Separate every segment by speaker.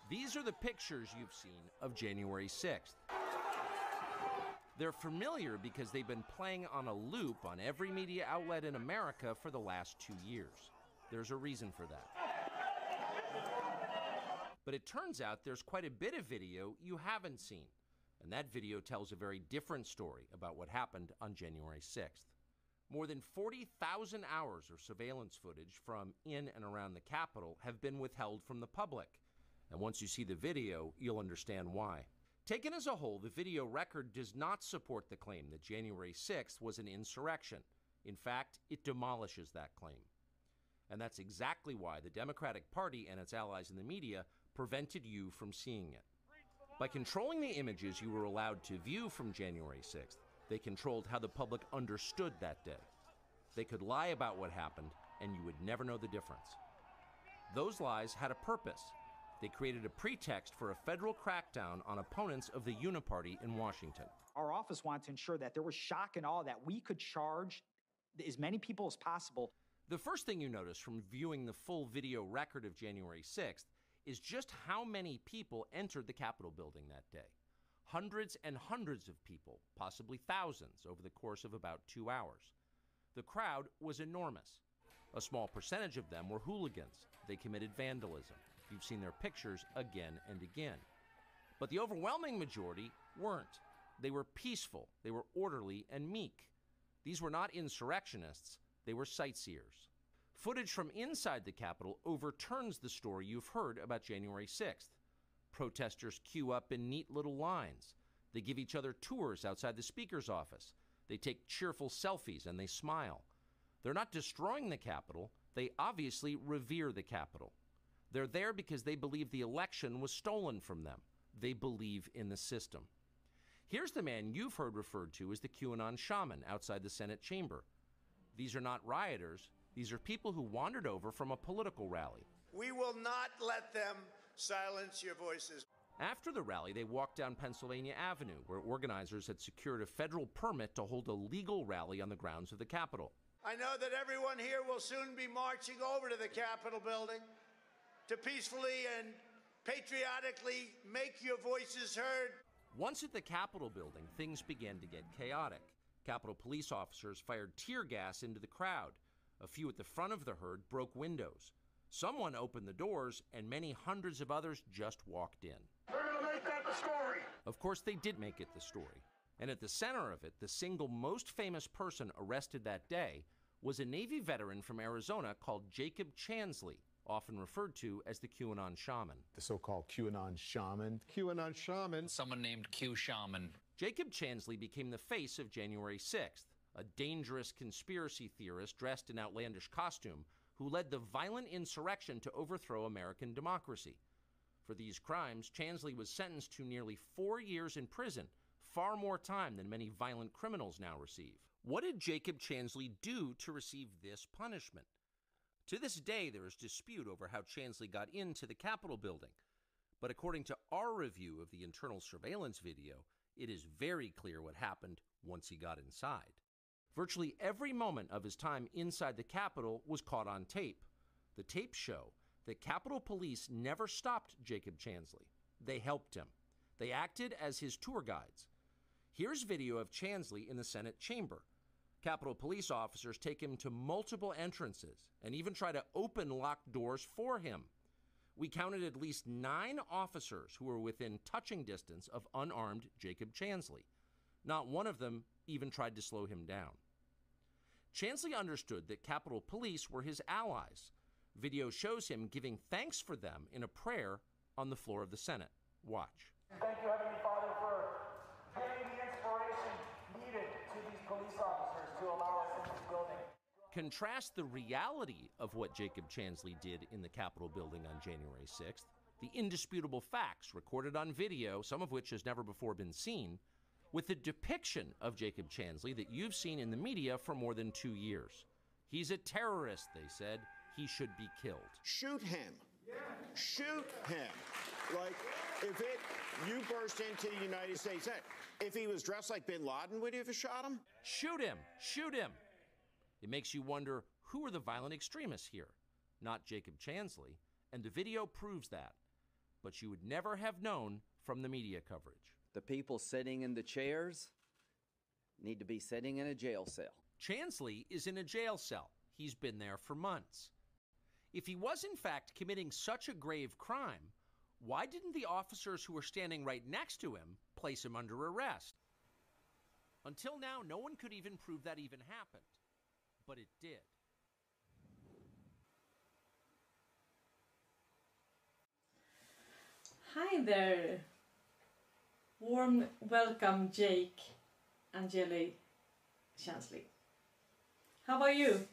Speaker 1: These are the pictures you've seen of January 6th. They're familiar because they've been playing on a loop on every media outlet in America for the last 2 years. There's a reason for that. But it turns out there's quite a bit of video you haven't seen, and that video tells a very different story about what happened on January 6th. More than 40,000 hours of surveillance footage from in and around the Capitol have been withheld from the public. And once you see the video, you'll understand why. Taken as a whole, the video record does not support the claim that January 6th was an insurrection. In fact, it demolishes that claim. And that's exactly why the Democratic Party and its allies in the media prevented you from seeing it. By controlling the images you were allowed to view from January 6th, they controlled how the public understood that day. They could lie about what happened, and you would never know the difference. Those lies had a purpose. They created a pretext for a federal crackdown on opponents of the Uniparty in Washington.
Speaker 2: Our office wanted to ensure that there was shock and awe, that we could charge as many people as possible.
Speaker 1: The first thing you notice from viewing the full video record of January 6th is just how many people entered the Capitol building that day. Hundreds and hundreds of people, possibly thousands, over the course of about 2 hours. The crowd was enormous. A small percentage of them were hooligans. They committed vandalism. You've seen their pictures again and again. But the overwhelming majority weren't. They were peaceful, they were orderly and meek. These were not insurrectionists, they were sightseers. Footage from inside the Capitol overturns the story you've heard about January 6th. Protesters queue up in neat little lines. They give each other tours outside the Speaker's office. They take cheerful selfies and they smile. They're not destroying the Capitol, they obviously revere the Capitol. They're there because they believe the election was stolen from them. They believe in the system. Here's the man you've heard referred to as the QAnon shaman outside the Senate chamber. These are not rioters. These are people who wandered over from a political rally.
Speaker 3: We will not let them silence your voices.
Speaker 1: After the rally, they walked down Pennsylvania Avenue, where organizers had secured a federal permit to hold a legal rally on the grounds of the Capitol.
Speaker 3: I know that everyone here will soon be marching over to the Capitol building to peacefully and patriotically make your voices heard.
Speaker 1: Once at the Capitol building, things began to get chaotic. Capitol police officers fired tear gas into the crowd. A few at the front of the herd broke windows. Someone opened the doors, and many hundreds of others just walked in.
Speaker 3: They're gonna make that the story.
Speaker 1: Of course, they did make it the story. And at the center of it, the single most famous person arrested that day was a Navy veteran from Arizona called Jake Chansley, often referred to as the QAnon shaman.
Speaker 4: The so-called QAnon shaman. QAnon shaman.
Speaker 5: Someone named Q Shaman.
Speaker 1: Jake Chansley became the face of January 6th, a dangerous conspiracy theorist dressed in outlandish costume who led the violent insurrection to overthrow American democracy. For these crimes, Chansley was sentenced to nearly 4 years in prison, far more time than many violent criminals now receive. What did Jake Chansley do to receive this punishment? To this day, there is dispute over how Chansley got into the Capitol building. But according to our review of the internal surveillance video, it is very clear what happened once he got inside. Virtually every moment of his time inside the Capitol was caught on tape. The tapes show that Capitol Police never stopped Jake Chansley. They helped him. They acted as his tour guides. Here's video of Chansley in the Senate chamber. Capitol Police officers take him to multiple entrances and even try to open locked doors for him. We counted at least 9 officers who were within touching distance of unarmed Jake Chansley. Not one of them even tried to slow him down. Chansley understood that Capitol Police were his allies. Video shows him giving thanks for them in a prayer on the floor of the Senate. Watch.
Speaker 6: Thank you, Heavenly Father, for giving the inspiration needed to these police officers to allow us in this building.
Speaker 1: Contrast the reality of what Jake Chansley did in the Capitol building on January 6th, the indisputable facts recorded on video, some of which has never before been seen, with the depiction of Jake Chansley that you've seen in the media for more than 2 years. He's a terrorist, they said. He should be killed.
Speaker 7: Shoot him. Shoot him. Like, you burst into the United States, if he was dressed like bin Laden, would you have shot him?
Speaker 1: Shoot him. Shoot him. It makes you wonder, who are the violent extremists here? Not Jake Chansley, and the video proves that. but you would never have known from the media coverage.
Speaker 5: The people sitting in the chairs need to be sitting in a jail cell.
Speaker 1: Chansley is in a jail cell. He's been there for months. If he was in fact committing such a grave crime, why didn't the officers who were standing right next to him place him under arrest? Until now, no one could even prove that even happened, but it did.
Speaker 8: Hi there. Warm welcome, Jake Angeli Chansley. How are you?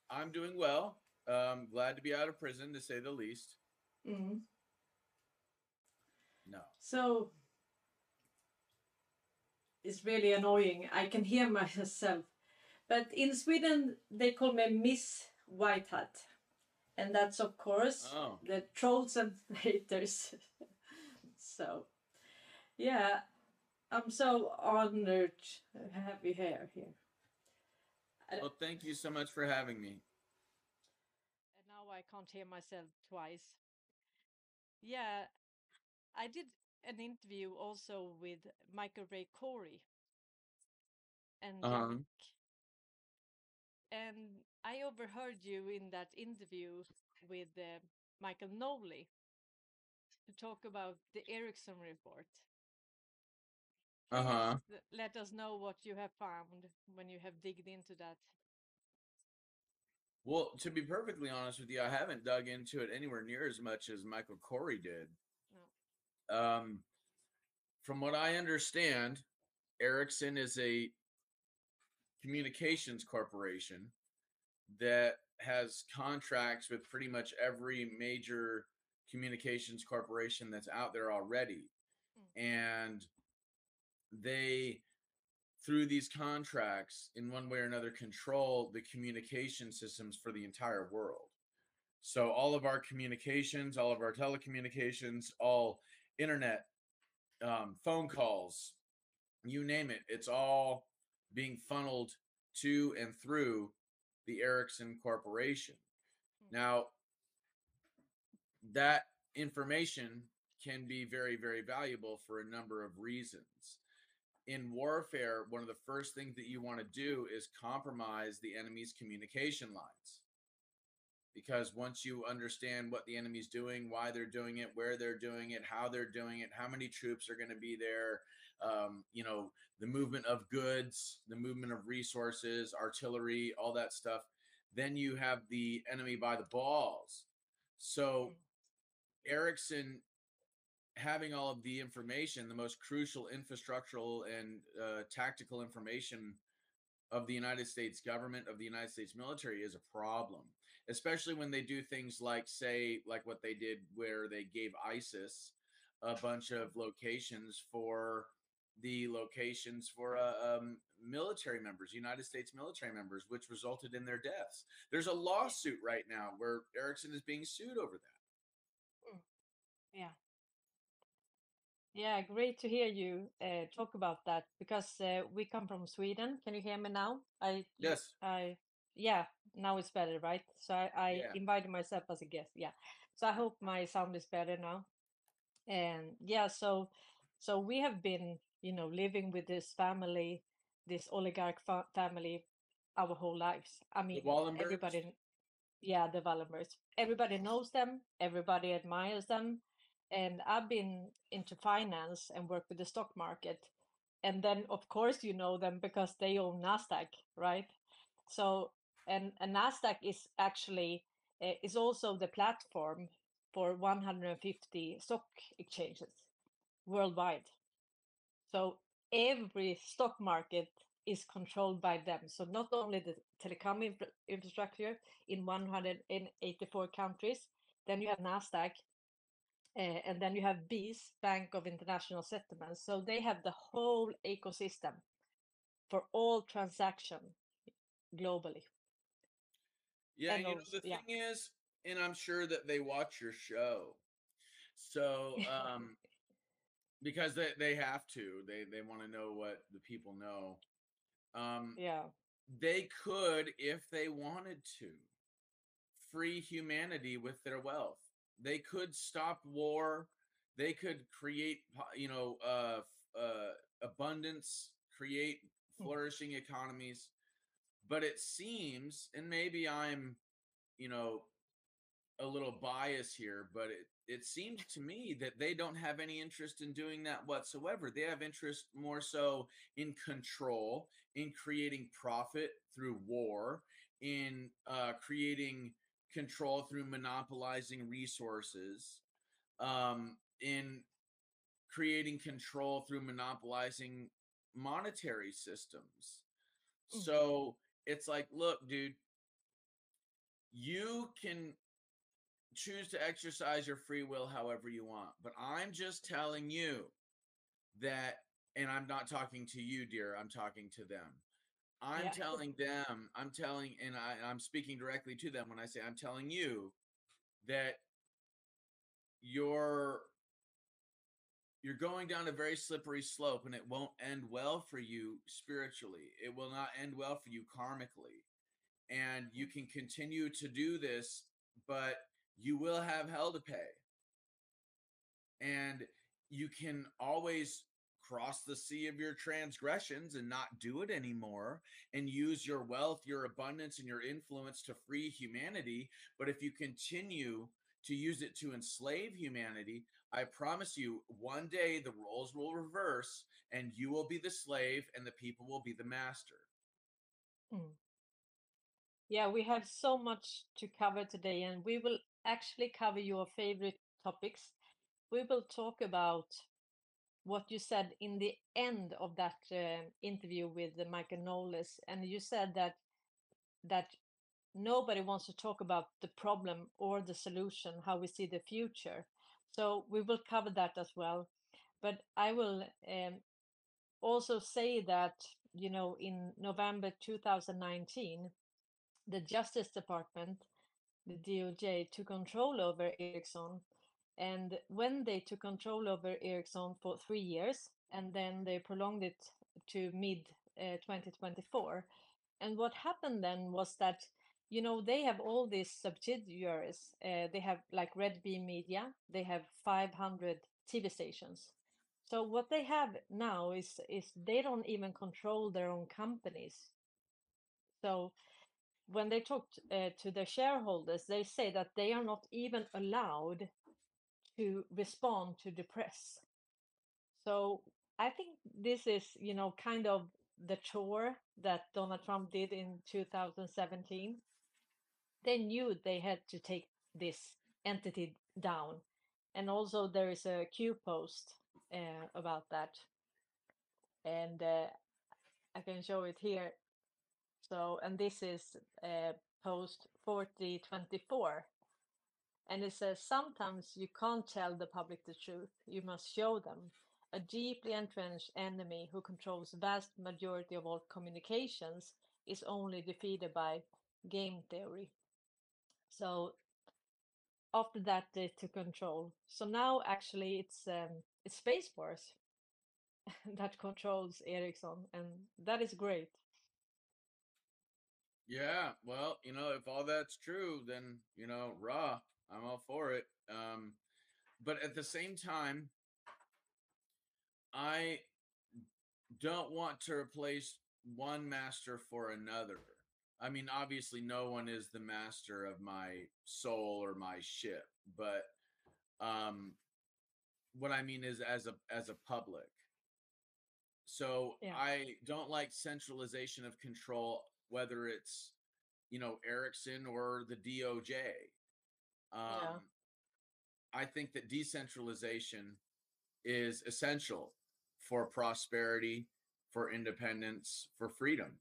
Speaker 9: I'm doing well. Glad to be out of prison, to say the least.
Speaker 8: Mm-hmm.
Speaker 9: No.
Speaker 8: So, it's really annoying. I can hear myself. But in Sweden, they call me Miss White Hat. And that's, of course, the trolls and haters. So, yeah, I'm so honored to have you here.
Speaker 9: Well, thank you so much for having me.
Speaker 8: And now I can't hear myself twice. Yeah, I did an interview also with Michael Ray Corey and Jack. And I overheard you in that interview with Michael Knowley to talk about the Ericsson report. Let us know what you have found when you have digged into that.
Speaker 9: Well, to be perfectly honest with you, I haven't dug into it anywhere near as much as Michael Corey did. No. From what I understand, Ericsson is a communications corporation that has contracts with pretty much every major communications corporation that's out there already. And they, through these contracts, in one way or another, control the communication systems for the entire world. So all of our communications, all of our telecommunications, all internet, phone calls, you name it, it's all being funneled to and through the Ericsson Corporation. Now, that information can be very, very valuable for a number of reasons. In warfare, one of the first things that you want to do is compromise the enemy's communication lines. Because once you understand what the enemy's doing, why they're doing it, where they're doing it, how they're doing it, how many troops are going to be there, the movement of goods, the movement of resources, artillery, all that stuff, then you have the enemy by the balls. So Ericsson, having all of the information, the most crucial infrastructural and tactical information of the United States government, of the United States military, is a problem, especially when they do things like, say, like what they did where they gave ISIS a bunch of locations for military members, United States military members, which resulted in their deaths. There's a lawsuit right now where Ericsson is being sued over that.
Speaker 8: Yeah. Yeah, great to hear you talk about that, because we come from Sweden. Can you hear me now?
Speaker 9: Yes.
Speaker 8: Yeah, now it's better, right? So I invited myself as a guest. Yeah. So I hope my sound is better now. And yeah, so we have been, living with this family, this oligarch family, our whole lives. I mean,
Speaker 9: The Wallenbergs?
Speaker 8: everybody, yeah, the Wallenbergs. Everybody knows them. Everybody admires them. And I've been into finance and work with the stock market. And then, of course, you know them because they own NASDAQ, right? So, and NASDAQ is actually, is also the platform for 150 stock exchanges worldwide. So every stock market is controlled by them. So not only the telecom infrastructure in 184 countries, then you have NASDAQ, and then you have BIS, Bank of International Settlements. So they have the whole ecosystem for all transaction globally.
Speaker 9: Yeah,
Speaker 8: And
Speaker 9: the thing is, and I'm sure that they watch your show. So, because they have to, they want to know what the people know.
Speaker 8: Yeah.
Speaker 9: They could, if they wanted to, free humanity with their wealth. They could stop war. They could create, abundance, create flourishing economies. But it seems, and maybe I'm, a little biased here, but it seems to me that they don't have any interest in doing that whatsoever. They have interest more so in control, in creating profit through war, in creating control through monopolizing resources, in creating control through monopolizing monetary systems. So it's like, look, dude, you can choose to exercise your free will however you want, but I'm just telling you that, and I'm not talking to you, dear, I'm talking to them. I'm telling them, I'm speaking directly to them when I say I'm telling you that you're going down a very slippery slope, and it won't end well for you spiritually. It will not end well for you karmically. And you can continue to do this, but you will have hell to pay. And you can always cross the sea of your transgressions and not do it anymore, and use your wealth, your abundance, and your influence to free humanity. But if you continue to use it to enslave humanity, I promise you, one day the roles will reverse, and you will be the slave and the people will be the master.
Speaker 8: Yeah, we have so much to cover today, and we will actually cover your favorite topics. We will talk about what you said in the end of that interview with Michael Knowles, and you said that nobody wants to talk about the problem or the solution, how we see the future. So we will cover that as well. But I will also say that, in November 2019, the Justice Department, the DOJ, took control over Ericsson. And when they took control over Ericsson for 3 years, and then they prolonged it to mid 2024. And what happened then was that, they have all these subsidiaries. They have like Red Beam Media. They have 500 TV stations. So what they have now is they don't even control their own companies. So when they talk to their shareholders, they say that they are not even allowed to respond to the press. So I think this is, kind of the chore that Donald Trump did in 2017. They knew they had to take this entity down. And also there is a Q post about that. And I can show it here. So, and this is post 4024. And it says, sometimes you can't tell the public the truth. You must show them. A deeply entrenched enemy who controls vast majority of all communications is only defeated by game theory. So after that, they took control. So now actually it's Space Force that controls Ericsson, and that is great.
Speaker 9: Yeah, well, if all that's true, then, rah, I'm all for it. But at the same time, I don't want to replace one master for another. I mean, obviously, no one is the master of my soul or my ship, but what I mean is as a public. So I don't like centralization of control, whether it's Ericsson or the DOJ. I think that decentralization is essential for prosperity, for independence, for freedom.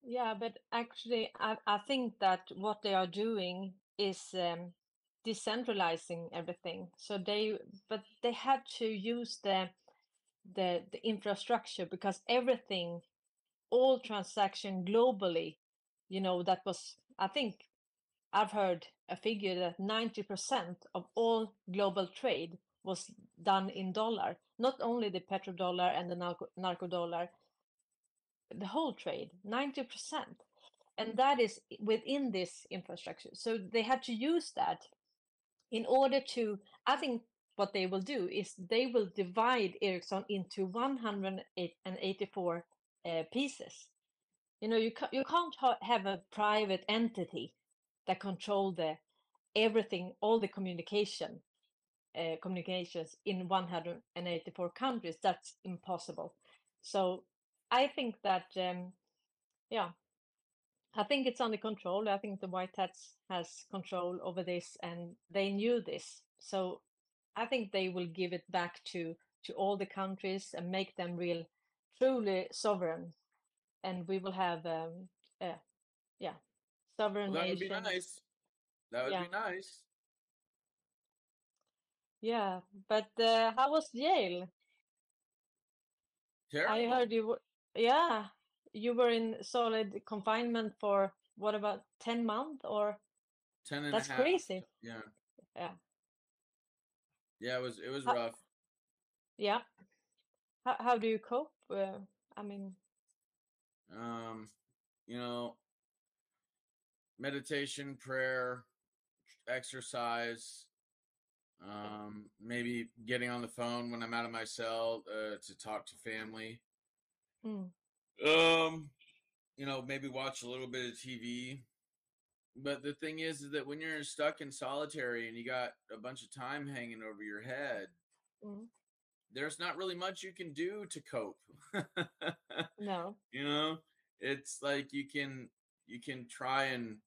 Speaker 8: Yeah, but actually, I think that what they are doing is decentralizing everything. So but they had to use the infrastructure, because everything, all transaction globally, that was, I think I've heard a figure that 90% of all global trade was done in dollar, not only the petrodollar and the narco dollar, the whole trade, 90%. and that is within this infrastructure. So they had to use that in order to, I think what they will do is they will divide Ericsson into 184 pieces. You know, you can't have a private entity that control the everything, all the communications in 184 countries. That's impossible. So I think that, yeah, I think it's under control. I think the White Hats has control over this, and they knew this. So I think they will give it back to all the countries and make them truly sovereign, and we will have yeah, sovereign
Speaker 9: Well, that would be
Speaker 8: nation.
Speaker 9: nice. That would
Speaker 8: Yeah.
Speaker 9: be nice.
Speaker 8: Yeah, but how was jail? I
Speaker 9: Terrible.
Speaker 8: heard yeah, you were in solid confinement for what, about 10 months or
Speaker 9: 10 and
Speaker 8: that's
Speaker 9: a half.
Speaker 8: crazy.
Speaker 9: Yeah.
Speaker 8: Yeah.
Speaker 9: Yeah, it was
Speaker 8: How-
Speaker 9: rough.
Speaker 8: Yeah. How do you cope? I mean,
Speaker 9: You know, meditation, prayer, exercise, maybe getting on the phone when I'm out of my cell to talk to family.
Speaker 8: mm,
Speaker 9: You know, maybe watch a little bit of TV. But the thing is that when you're stuck in solitary and you got a bunch of time hanging over your head,
Speaker 8: mm,
Speaker 9: there's not really much you can do to cope.
Speaker 8: no.
Speaker 9: You know, it's like you can try and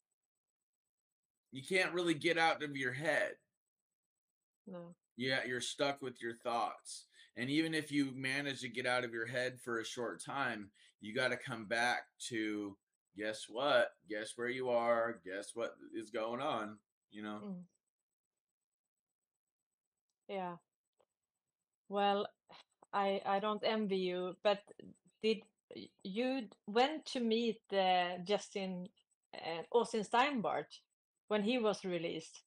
Speaker 9: you can't really get out of your head.
Speaker 8: No.
Speaker 9: Yeah, you're stuck with your thoughts. And even if you manage to get out of your head for a short time, you got to come back to guess what? Guess where you are? Guess what is going on? You know?
Speaker 8: Mm, yeah. Well, I don't envy you, but did you went to meet Justin Austin Steinbart when he was released?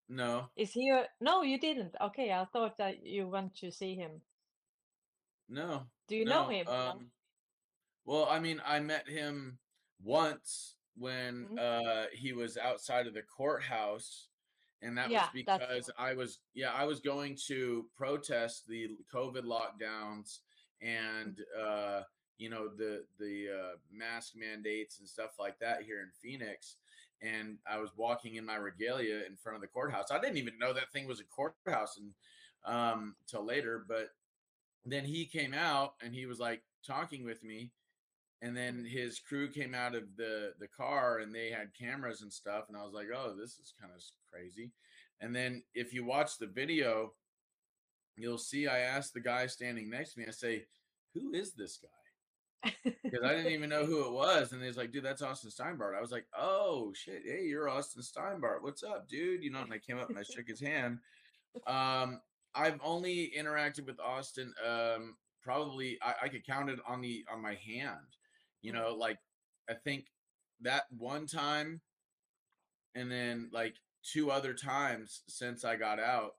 Speaker 9: No,
Speaker 8: Is he no, you didn't. Okay, I thought that you went to see him.
Speaker 9: no,
Speaker 8: Do you know
Speaker 9: no.
Speaker 8: him? No?
Speaker 9: Well, I mean, I met him once when
Speaker 8: Mm.
Speaker 9: he was outside of the courthouse, and that was
Speaker 8: Yeah, that's
Speaker 9: because I was going to protest the COVID lockdowns and you know the mask mandates and stuff like that here in Phoenix. And I was walking in my regalia in front of the courthouse. I didn't even know that thing was a courthouse and till later, but then he came out and he was like talking with me, and then his crew came out of the car and they had cameras and stuff, and I was like, oh, this is kind of crazy. And then if you watch the video, you'll see I asked the guy standing next to me, I say, who is this guy? Because I didn't even know who it was. And he's like, dude, that's Austin Steinbart. I was like, oh shit, hey, you're Austin Steinbart, what's up, dude? You know, and I came up and I shook his hand. I've only interacted with Austin probably I could count it on my hand. You know, like I think that one time, and then like 2 other times since I got out.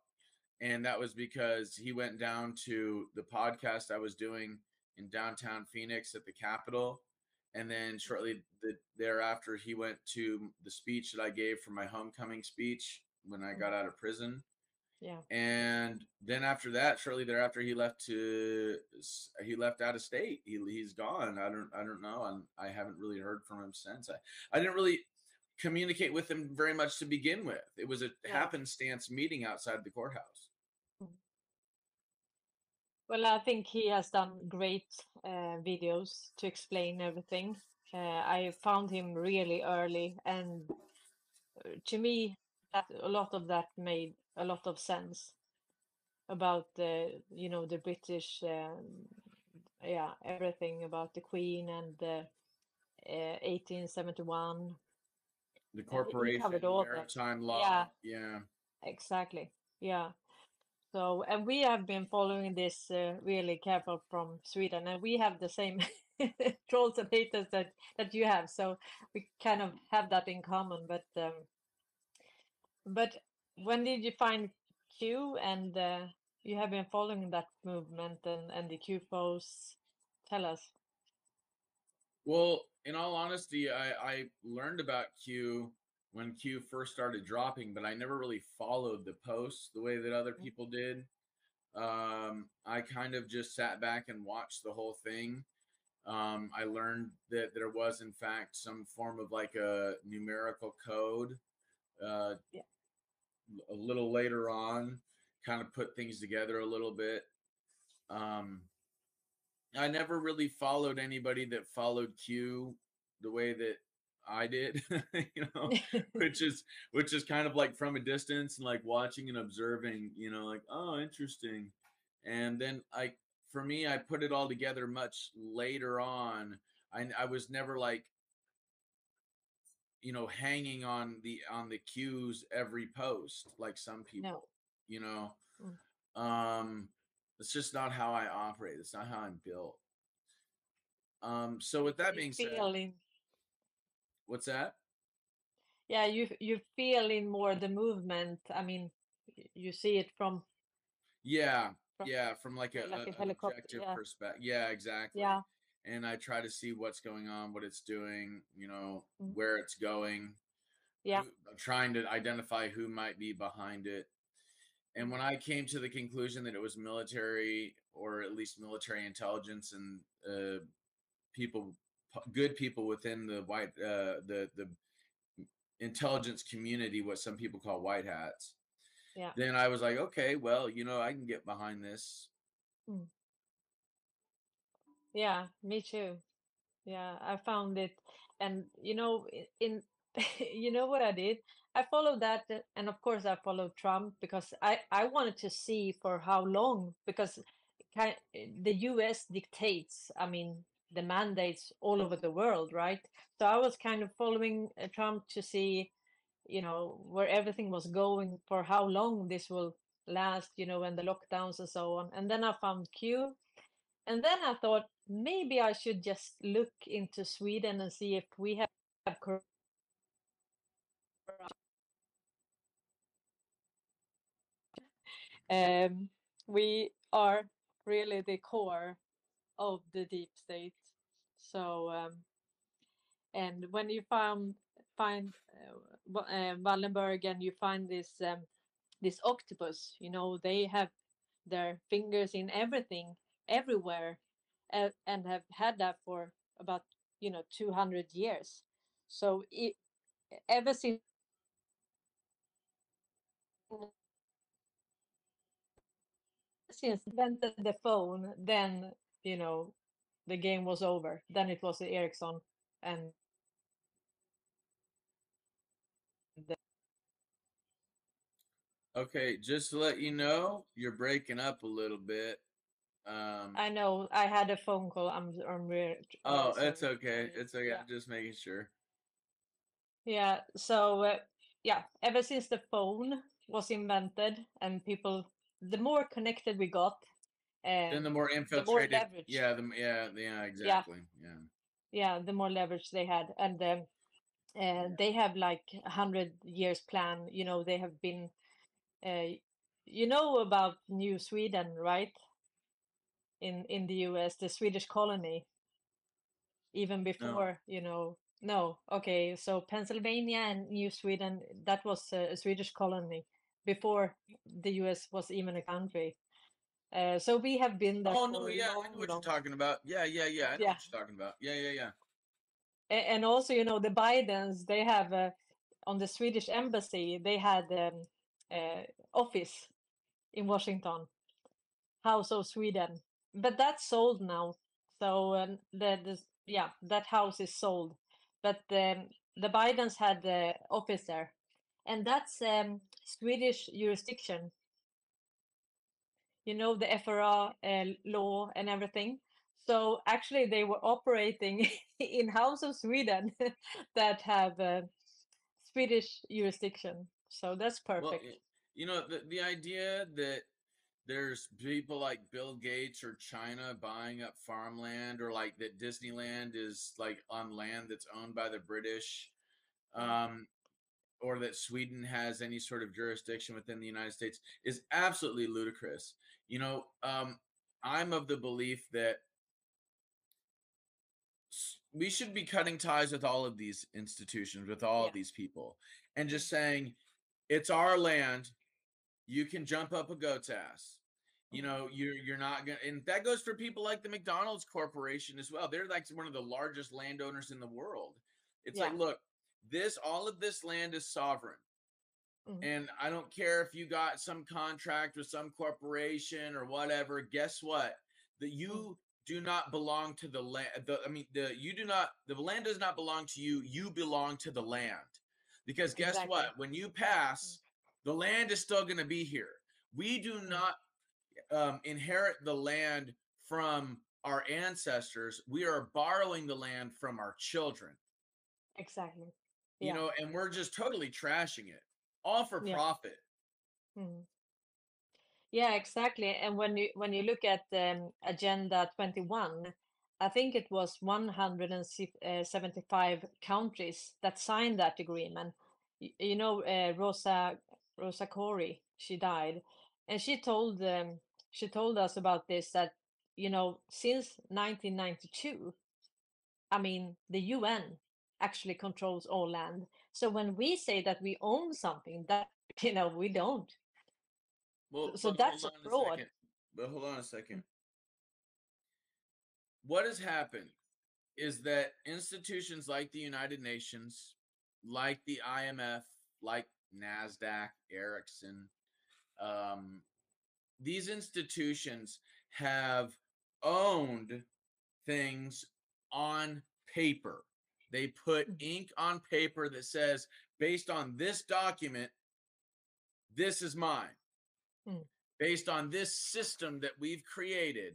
Speaker 9: And that was because he went down to the podcast I was doing in downtown Phoenix at the Capitol. And then shortly thereafter, he went to the speech that I gave for my homecoming speech when I got out of prison.
Speaker 8: Yeah.
Speaker 9: And then after that, shortly thereafter, he left out of state. He's gone. I don't know. I haven't really heard from him since. I didn't really communicate with him very much to begin with. It was a happenstance meeting outside the courthouse.
Speaker 8: Well, I think he has done great videos to explain everything. I found him really early, and to me, that a lot of that made a lot of sense about the British, everything about the Queen and the 1871.
Speaker 9: The
Speaker 8: He
Speaker 9: corporation,
Speaker 8: covered all that.
Speaker 9: maritime law.
Speaker 8: Yeah,
Speaker 9: Yeah.
Speaker 8: exactly. Yeah. So, and we have been following this really careful from Sweden, and we have the same trolls and haters that you have. So we kind of have that in common. But when did you find Q? And you have been following that movement and the Q foes. Tell us.
Speaker 9: Well, in all honesty, I learned about Q when Q first started dropping, but I never really followed the posts the way that other people did. I kind of just sat back and watched the whole thing. I learned that there was, in fact, some form of like a numerical code.
Speaker 8: Yeah.
Speaker 9: A little later on, kind of put things together a little bit. I never really followed anybody that followed Q the way that I did, you know, which is kind of like from a distance and like watching and observing, you know, like, oh, interesting. And then for me, I put it all together much later on. I was never like, you know, hanging on the cues every post like some people,
Speaker 8: No.
Speaker 9: you know. It's just not how I operate. It's not how I'm built. So with that being said, what's that?
Speaker 8: Yeah, you feel in more the movement. I mean, you see it from
Speaker 9: from like
Speaker 8: like a
Speaker 9: an
Speaker 8: helicopter.
Speaker 9: objective
Speaker 8: Yeah,
Speaker 9: perspective. Yeah, exactly.
Speaker 8: yeah,
Speaker 9: And I try to see what's going on, what it's doing, you know,
Speaker 8: Mm.
Speaker 9: where it's going.
Speaker 8: yeah,
Speaker 9: I'm trying to identify who might be behind it. And when I came to the conclusion that it was military, or at least military intelligence, and good people within the the intelligence community, what some people call white hats,
Speaker 8: yeah.
Speaker 9: then I was like, okay, well, you know, I can get behind this.
Speaker 8: Mm. Yeah, me too. Yeah, I found it, and you know, in you know what I did? I followed that, and of course I followed Trump because I wanted to see for how long, because the U.S. dictates, I mean, the mandates all over the world, right? So I was kind of following Trump to see, you know, where everything was going, for how long this will last, you know, and the lockdowns and so on. And then I found Q, and then I thought maybe I should just look into Sweden and see if we have corona. We are really the core of the deep state. So, and when you find Wallenberg, and you find this octopus, you know, they have their fingers in everything, everywhere, and have had that for about, you know, 200 years. So ever since invented the phone, then, you know, the game was over. Then it was the Ericsson, and the,
Speaker 9: Okay, just to let you know, you're breaking up a little bit.
Speaker 8: I know I had a phone call. I'm really,
Speaker 9: Oh,
Speaker 8: really
Speaker 9: it's
Speaker 8: sorry.
Speaker 9: okay.
Speaker 8: Sorry.
Speaker 9: It's okay.
Speaker 8: Yeah.
Speaker 9: I'm just making sure.
Speaker 8: Yeah. So yeah, ever since the phone was invented, and people, the more connected we got,
Speaker 9: Then the more
Speaker 8: the more
Speaker 9: infiltrated,
Speaker 8: leverage.
Speaker 9: yeah,
Speaker 8: Yeah,
Speaker 9: exactly, yeah.
Speaker 8: yeah, the more leverage they had, and they have like 100 years plan. You know, they have been, you know about New Sweden, right? In the U.S., the Swedish colony, even
Speaker 9: No.
Speaker 8: before, you know. No, okay, so Pennsylvania and New Sweden, that was a Swedish colony before the US was even a country. So we have been there
Speaker 9: Oh no,
Speaker 8: for a
Speaker 9: yeah, I know
Speaker 8: long,
Speaker 9: what you're
Speaker 8: long.
Speaker 9: talking about. Yeah, yeah, yeah. I know
Speaker 8: Yeah.
Speaker 9: what you're talking about. Yeah, yeah, yeah.
Speaker 8: And also, you know, the Bidens, they have on the Swedish embassy, they had office in Washington, House of Sweden, but that's sold now. So yeah, that house is sold, but the Bidens had the office there, and that's Swedish jurisdiction. You know, the FRA law and everything. So actually, they were operating in House of Sweden that have Swedish jurisdiction. So that's
Speaker 9: Well,
Speaker 8: perfect.
Speaker 9: you know, the idea that there's people like Bill Gates or China buying up farmland, or like that Disneyland is like on land that's owned by the British, or that Sweden has any sort of jurisdiction within the United States is absolutely ludicrous. You know, I'm of the belief that we should be cutting ties with all of these institutions, with all of these people, and just saying, it's our land. You can jump up a goat's ass. You know, you're not gonna, and that goes for people like the McDonald's Corporation as well. They're like one of the largest landowners in the world. It's like, look, all of this land is sovereign. And I don't care if you got some contract with some corporation or whatever. Guess what? That you do not belong to the land. The land does not belong to you. You belong to the land. Because guess what? When you pass, the land is still going to be here. We do not inherit the land from our ancestors. We are borrowing the land from our children.
Speaker 8: Exactly.
Speaker 9: You know, and we're just totally trashing it, all for profit.
Speaker 8: Yeah, exactly. And when you look at Agenda 21, I think it was 175 countries that signed that agreement. You know, Rosa Corey, she died, and she told us about this, that, you know, since 1992, I mean, the UN actually controls all land. So when we say that we own something, that, you know, we don't.
Speaker 9: Well,
Speaker 8: so that's a fraud.
Speaker 9: But hold on a second. What has happened is that institutions like the United Nations, like the IMF, like NASDAQ, Ericsson, these institutions have owned things on paper. They put ink on paper that says, based on this document, this is mine. Based on this system that we've created,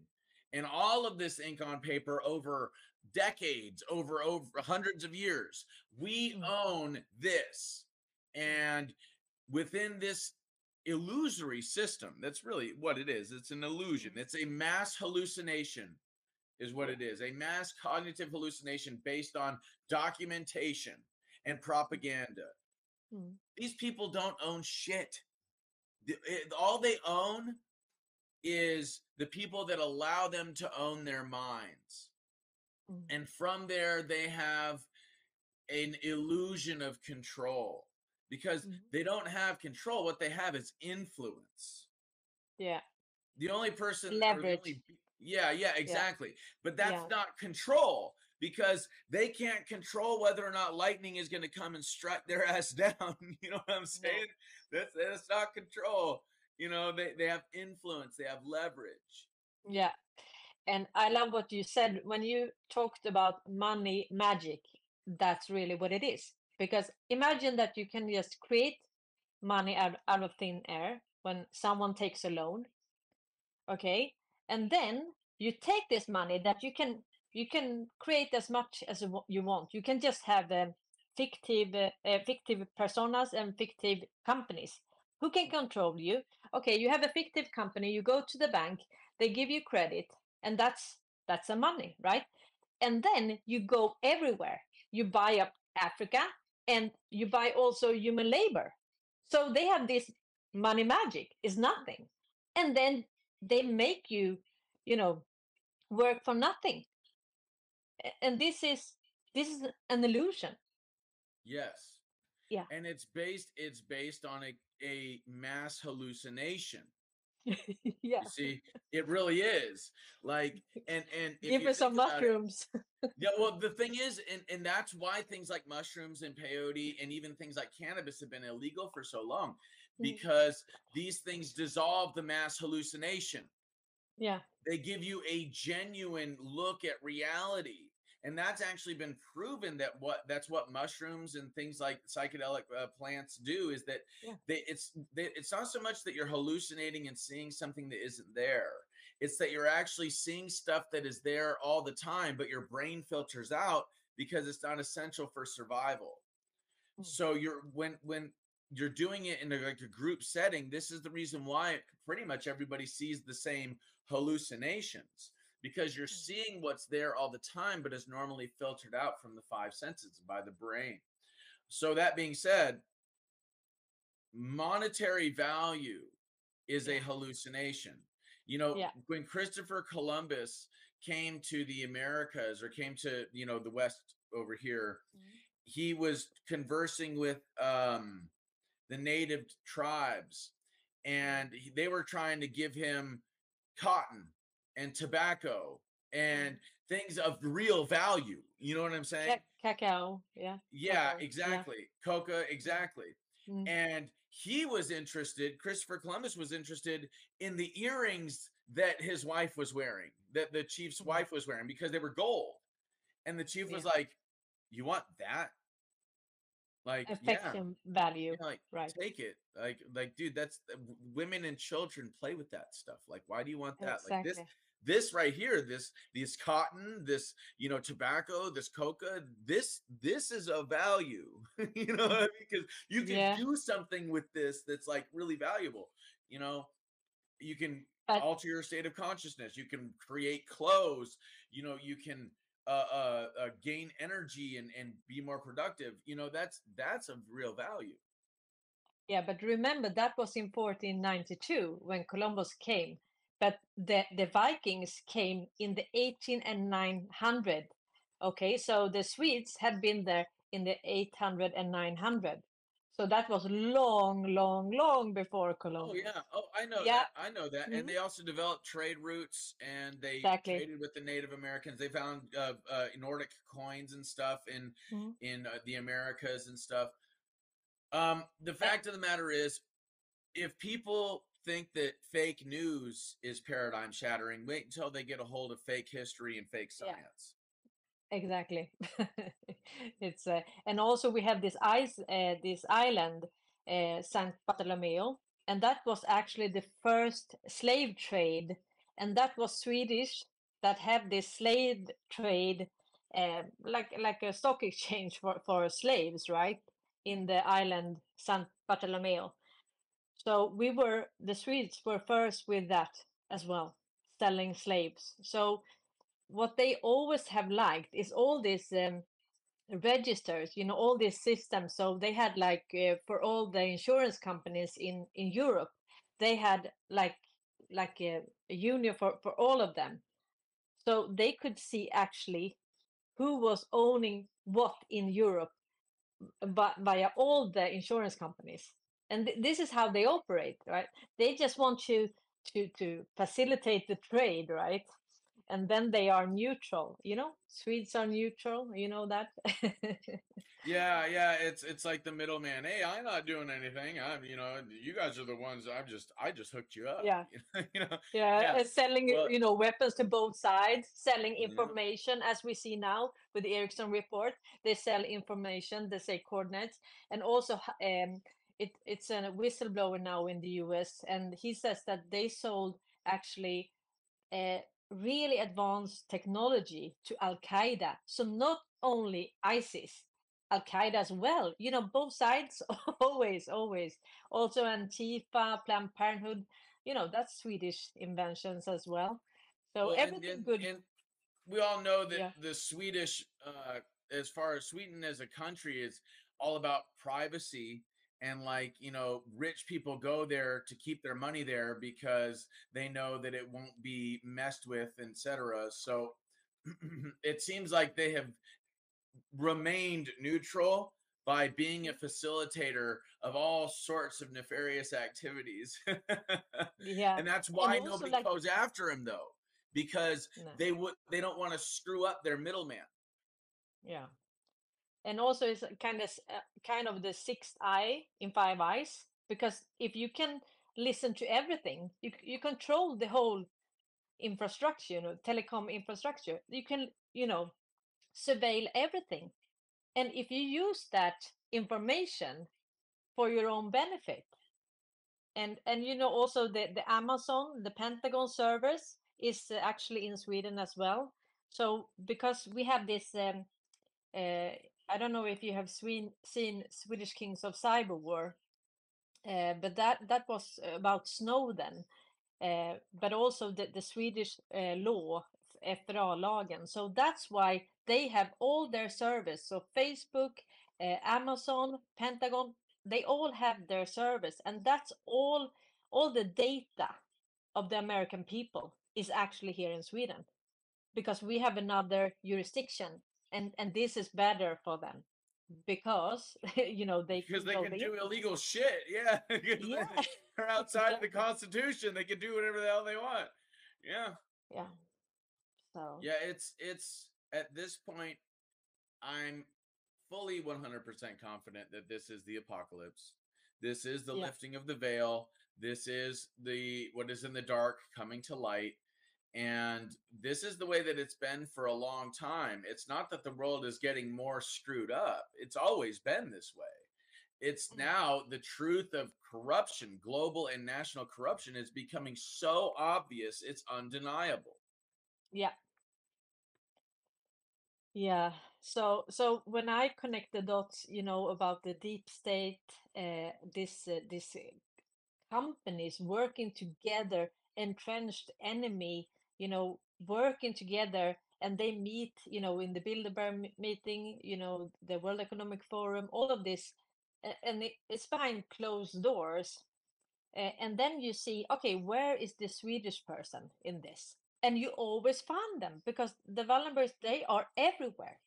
Speaker 9: and all of this ink on paper over decades, over hundreds of years, we own this. And within this illusory system, that's really what it is. It's an illusion. It's a mass hallucination is what it is. A mass cognitive hallucination based on documentation and propaganda. These people don't own shit. All they own is the people that allow them to own their minds. And from there, they have an illusion of control, because they don't have control. What they have is influence.
Speaker 8: Yeah.
Speaker 9: The only person,
Speaker 8: leverage.
Speaker 9: Exactly. But that's not control, because they can't control whether or not lightning is going to come and strike their ass down. You know what I'm saying? That's not control. You know, they have influence, they have leverage.
Speaker 8: Yeah. And I love what you said when you talked about money magic. That's really what it is. Because imagine that you can just create money out of thin air when someone takes a loan. Okay. And then you take this money that you can create as much as you want. You can just have fictive personas and fictive companies who can control you. Okay, you have a fictive company, you go to the bank, they give you credit, and that's a money, right? And then you go everywhere. You buy up Africa, and you buy also human labor. So they have this money magic is nothing. And then they make you, you know, work for nothing. And this is an illusion.
Speaker 9: Yes.
Speaker 8: Yeah.
Speaker 9: And it's based on a mass hallucination.
Speaker 8: Yeah.
Speaker 9: You see, it really is. Like, and if
Speaker 8: give
Speaker 9: you
Speaker 8: me some
Speaker 9: think about it,
Speaker 8: mushrooms.
Speaker 9: yeah, well, the thing is, and that's why things like mushrooms and peyote and even things like cannabis have been illegal for so long, because these things dissolve the mass hallucination.
Speaker 8: Yeah.
Speaker 9: They give you a genuine look at reality. And that's actually been proven that's what mushrooms and things like psychedelic plants do, is that it's not so much that you're hallucinating and seeing something that isn't there. It's that you're actually seeing stuff that is there all the time, but your brain filters out because it's not essential for survival. So when you're doing it in a group setting, this is the reason why pretty much everybody sees the same hallucinations, because you're seeing what's there all the time, but is normally filtered out from the five senses by the brain. So that being said, monetary value is a hallucination. You know, when Christopher Columbus came to the Americas or came to, you know, the West over here, he was conversing with the native tribes, and they were trying to give him cotton and tobacco and things of real value. You know what I'm saying?
Speaker 8: Cacao, yeah.
Speaker 9: Yeah,
Speaker 8: Cocoa,
Speaker 9: exactly. Coca, exactly.
Speaker 8: Mm.
Speaker 9: And he was interested, Christopher Columbus was interested in the earrings that his wife was wearing, that the chief's wife was wearing, because they were gold. And the chief was like, "You want that? Like,
Speaker 8: Affection value,
Speaker 9: like
Speaker 8: right?
Speaker 9: take it. Like, dude, that's women and children play with that stuff. Like, why do you want that? Like this right here, this cotton, this, you know, tobacco, this coca, this is a value." You know what I mean? Because you can do something with this that's like really valuable. You know, you can alter your state of consciousness, you can create clothes, you know, you can gain energy and be more productive. You know, that's of real value.
Speaker 8: Yeah, but remember that was in 1492 when Columbus came, but the Vikings came in the 18 and 900. Okay, so the Swedes had been there in the 800 and 900. So that was long before Columbus.
Speaker 9: Oh yeah. Oh, I know
Speaker 8: Yeah.
Speaker 9: that. I know that. And they also developed trade routes, and they traded with the Native Americans. They found Nordic coins and stuff in the Americas and stuff. The fact of the matter is, if people think that fake news is paradigm shattering, wait until they get a hold of fake history and fake science.
Speaker 8: Exactly. It's and also we have this island, Saint Bartolomeo, and that was actually the first slave trade, and that was Swedish that had this slave trade, like a stock exchange for slaves, right, in the island Saint Bartolomeo. So the Swedes were first with that as well, selling slaves. So what they always have liked is all these registers, you know, all these systems. So they had like for all the insurance companies in Europe, they had like a union for all of them, so they could see actually who was owning what in Europe, but via all the insurance companies. And this is how they operate, right? They just want you to facilitate the trade, right? And then they are neutral, you know. Swedes are neutral, you know that.
Speaker 9: Yeah, it's like the middleman. Hey, I'm not doing anything. I'm, you know, you guys are the ones. I just hooked you up.
Speaker 8: Yeah.
Speaker 9: You know.
Speaker 8: Selling,
Speaker 9: Well,
Speaker 8: you know, weapons to both sides, selling information, as we see now with the Ericsson report. They sell information, they say coordinates, and also it's a whistleblower now in the US, and he says that they sold actually really advanced technology to Al Qaeda. So not only ISIS, Al Qaeda as well. You know, both sides, always. Also Antifa, Planned Parenthood. You know, that's Swedish inventions as well. So everything good.
Speaker 9: And we all know that the Swedish, as far as Sweden as a country, is all about privacy. And like, you know, rich people go there to keep their money there because they know that it won't be messed with, etc. So it seems like they have remained neutral by being a facilitator of all sorts of nefarious activities. And that's why nobody goes after him, though, because they don't want to screw up their middleman.
Speaker 8: Yeah. And also it's kind of the sixth eye in five eyes, because if you can listen to everything, you control the whole infrastructure, you know, telecom infrastructure. You can, you know, surveil everything, and if you use that information for your own benefit, and you know, also the Amazon, the Pentagon servers is actually in Sweden as well. So because we have this I don't know if you have seen Swedish Kings of Cyber War, but that was about Snowden, but also the Swedish law, FRA-lagen. So that's why they have all their service. So Facebook, Amazon, Pentagon, they all have their service, and that's all the data of the American people is actually here in Sweden. because we have another jurisdiction, and this is better for them because you know they
Speaker 9: Because they
Speaker 8: control
Speaker 9: can
Speaker 8: the
Speaker 9: do
Speaker 8: internet.
Speaker 9: illegal shit. Yeah. Because
Speaker 8: Yeah,
Speaker 9: they're outside of the
Speaker 8: exactly.
Speaker 9: Constitution. They can do whatever the hell they want. Yeah.
Speaker 8: Yeah. So
Speaker 9: Yeah. It's at this point, I'm fully 100% confident that this is the apocalypse. This is the
Speaker 8: yeah.
Speaker 9: lifting of the veil. This is the what is in the dark coming to light. And this is the way that it's been for a long time. It's not that the world is getting more screwed up. It's always been this way. It's now the truth of corruption, global and national corruption, is becoming so obvious, it's undeniable.
Speaker 8: Yeah. Yeah. So when I connect the dots, you know, about the deep state, this companies working together, entrenched enemy, you know, working together, and they meet, you know, in the Bilderberg meeting, you know, the World Economic Forum, all of this, and it's behind closed doors. And then you see, okay, where is the Swedish person in this? And you always find them because the Wallenbergs, they are everywhere,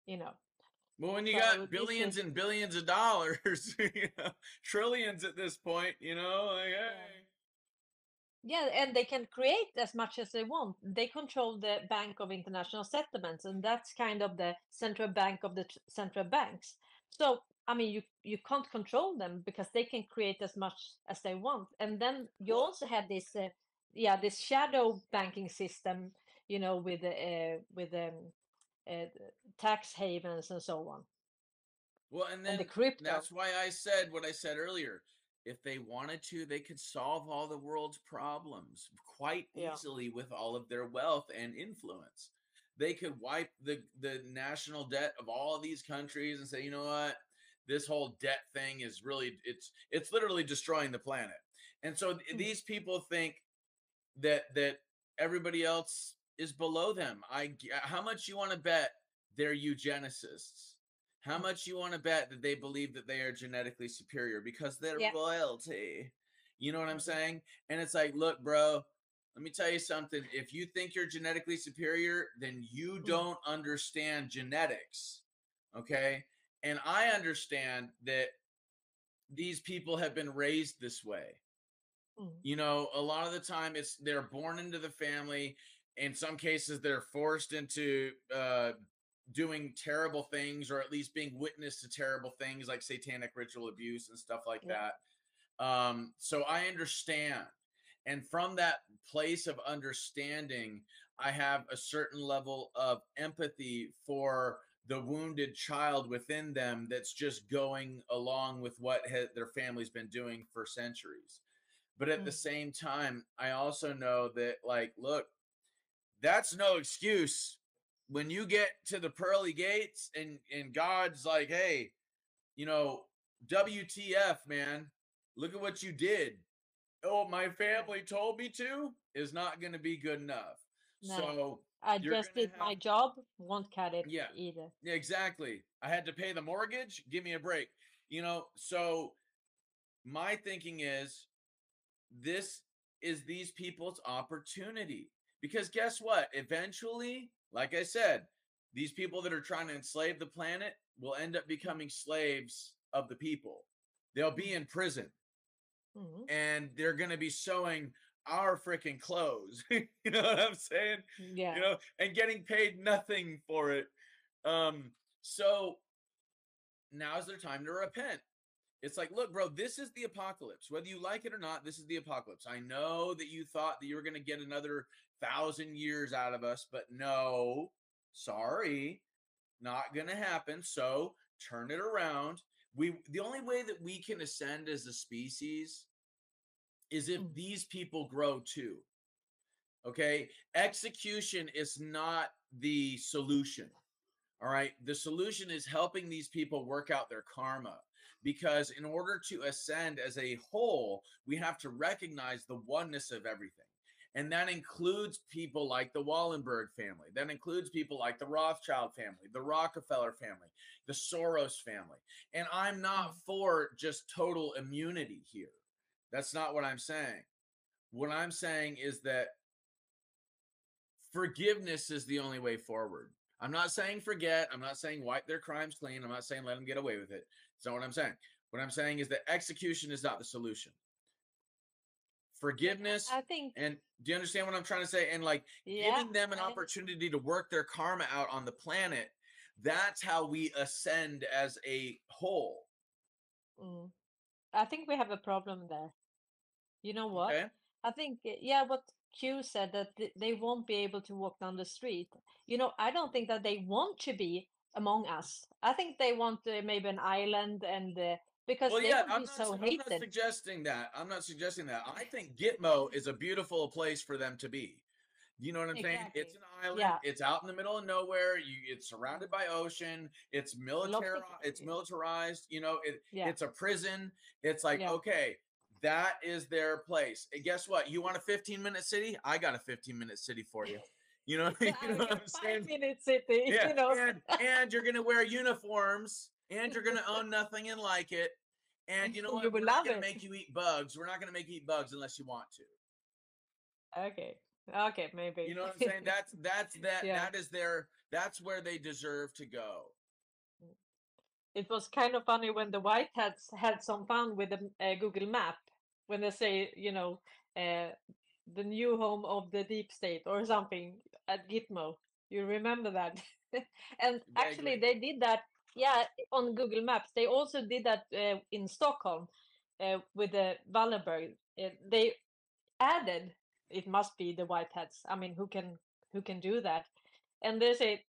Speaker 8: you know.
Speaker 9: Well, when you
Speaker 8: So
Speaker 9: got
Speaker 8: this
Speaker 9: billions
Speaker 8: is,
Speaker 9: and billions of dollars, you know, trillions at this point, you know, like, hey.
Speaker 8: yeah, and they can create as much as they want. They control the Bank of International Settlements, and that's kind of the central bank of the central banks. So, I mean, you can't control them because they can create as much as they want. And then you
Speaker 9: Well,
Speaker 8: also have this, this shadow banking system, you know, with uh, tax havens and so on,
Speaker 9: well, and
Speaker 8: and the
Speaker 9: then
Speaker 8: crypto.
Speaker 9: that's why I said what I said earlier. If they wanted to, they could solve all the world's problems quite
Speaker 8: Yeah.
Speaker 9: easily with all of their wealth and influence. They could wipe the national debt of all of these countries and say, you know what, this whole debt thing is really it's literally destroying the planet. And so these people think that everybody else is below them. How much you want to bet they're eugenicists? How much you want to bet that they believe that they are genetically superior because they're
Speaker 8: Yeah.
Speaker 9: royalty? You know what I'm saying? And it's like, look, bro, let me tell you something. If you think you're genetically superior, then you don't understand genetics. Okay? And I understand that these people have been raised this way. You know, a lot of the time they're born into the family. In some cases, they're forced into doing terrible things, or at least being witness to terrible things like satanic ritual abuse and stuff like that. So I understand. And from that place of understanding, I have a certain level of empathy for the wounded child within them that's just going along with what their family's been doing for centuries. But at the same time, I also know that, like, look, that's no excuse when you get to the pearly gates and God's like, hey, you know, WTF, man, look at what you did. Oh, my family told me to is not going to be good enough.
Speaker 8: No.
Speaker 9: So
Speaker 8: I
Speaker 9: you're
Speaker 8: just
Speaker 9: gonna
Speaker 8: did my job, won't cut it
Speaker 9: yeah,
Speaker 8: either.
Speaker 9: exactly. I had to pay the mortgage. Give me a break. You know, so my thinking is this is these people's opportunity. Because guess what? Eventually, like I said, these people that are trying to enslave the planet will end up becoming slaves of the people. They'll be in prison and they're going to be sewing our freaking clothes. You know what I'm saying?
Speaker 8: Yeah.
Speaker 9: You know, and getting paid nothing for it. So now's their time to repent. It's like, look, bro, this is the apocalypse. Whether you like it or not, this is the apocalypse. I know that you thought that you were going to get another 1,000 years out of us, but no, sorry, not going to happen. So turn it around. The only way that we can ascend as a species is if these people grow too. Okay? Execution is not the solution. All right? The solution is helping these people work out their karma. Because in order to ascend as a whole, we have to recognize the oneness of everything. And that includes people like the Wallenberg family. That includes people like the Rothschild family, the Rockefeller family, the Soros family. And I'm not for just total immunity here. That's not what I'm saying. What I'm saying is that forgiveness is the only way forward. I'm not saying forget. I'm not saying wipe their crimes clean. I'm not saying let them get away with it. That's not what I'm saying. What I'm saying is that execution is not the solution. Forgiveness,
Speaker 8: I think,
Speaker 9: and do you understand what I'm trying to say? And like giving them an opportunity to work their karma out on the planet, that's how we ascend as a whole.
Speaker 8: I think we have a problem there. You know what?
Speaker 9: Okay.
Speaker 8: I think, what Q said, that they won't be able to walk down the street. I don't think that they want to be among us. I think they want maybe an island, and because they would be so hated.
Speaker 9: I'm not suggesting that. I'm not suggesting that. I think Gitmo is a beautiful place for them to be. You know what I'm saying? It's an island.
Speaker 8: Yeah.
Speaker 9: It's out in the middle of nowhere. It's surrounded by ocean. It's military. It's militarized. It's a prison. It's like, okay, that is their place. And guess what? You want a 15-minute city? I got a 15-minute city for you. You know, you know what I'm saying?
Speaker 8: 5-minute city.
Speaker 9: Yeah. And you're gonna wear uniforms, and you're gonna own nothing and like it. And you know what? We're not gonna make you eat bugs. We're not gonna make you eat bugs unless you want to.
Speaker 8: Okay, maybe.
Speaker 9: You know what I'm saying? That's where they deserve to go.
Speaker 8: It was kind of funny when the White Hats had some fun with the Google map, when they say, the new home of the deep state or something at Gitmo. You remember that? And actually they did that, on Google Maps. They also did that in Stockholm with the Wallenberg. They added, it must be the White Hats. I mean, who can do that? And they say,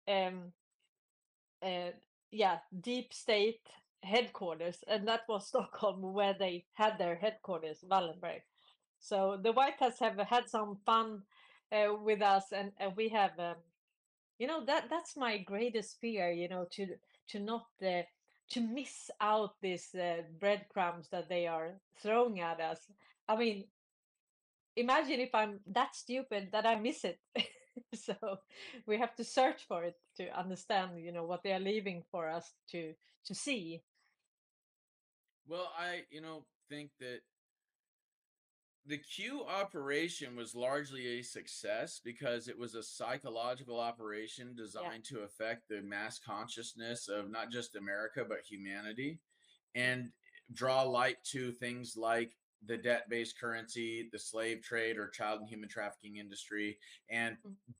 Speaker 8: deep state headquarters, and that was Stockholm, where they had their headquarters, Wallenberg. So the White Hats have had some fun with us, and we have, that's my greatest fear, to not to miss out these breadcrumbs that they are throwing at us. I mean, imagine if I'm that stupid that I miss it. So we have to search for it to understand, what they are leaving for us to see.
Speaker 9: Well, I, think that the Q operation was largely a success because it was a psychological operation designed to affect the mass consciousness of not just America, but humanity, and draw light to things like the debt-based currency, the slave trade or child and human trafficking industry, and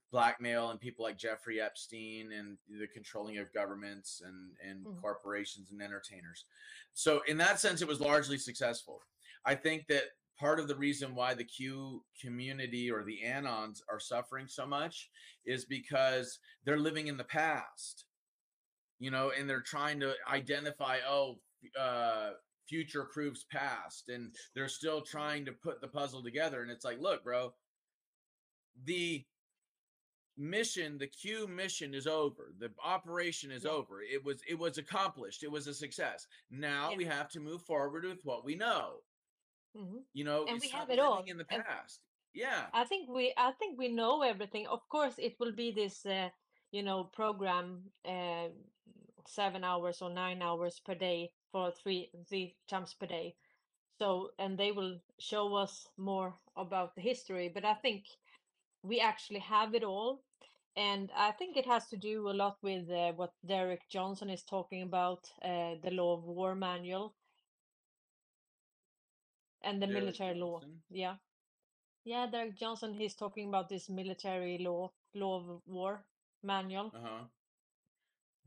Speaker 9: blackmail, and people like Jeffrey Epstein, and the controlling of governments and corporations and entertainers. So in that sense, it was largely successful. I think that part of the reason why the Q community or the Anons are suffering so much is because they're living in the past, and they're trying to identify, future proves past, and they're still trying to put the puzzle together. And it's like, look, bro, the Q mission is over. The operation is over. It was accomplished. It was a success. Now we have to move forward with what we know.
Speaker 8: And we
Speaker 9: stop
Speaker 8: have it all
Speaker 9: living in the past.
Speaker 8: I think we know everything. Of course, it will be this program 7 hours or 9 hours per day for three times per day. So, and they will show us more about the history. But I think we actually have it all. And I think it has to do a lot with what Derek Johnson is talking about, the Law of War manual and the
Speaker 9: Derek
Speaker 8: military law.
Speaker 9: Johnson?
Speaker 8: Yeah, Derek Johnson, he's talking about this military law of war manual.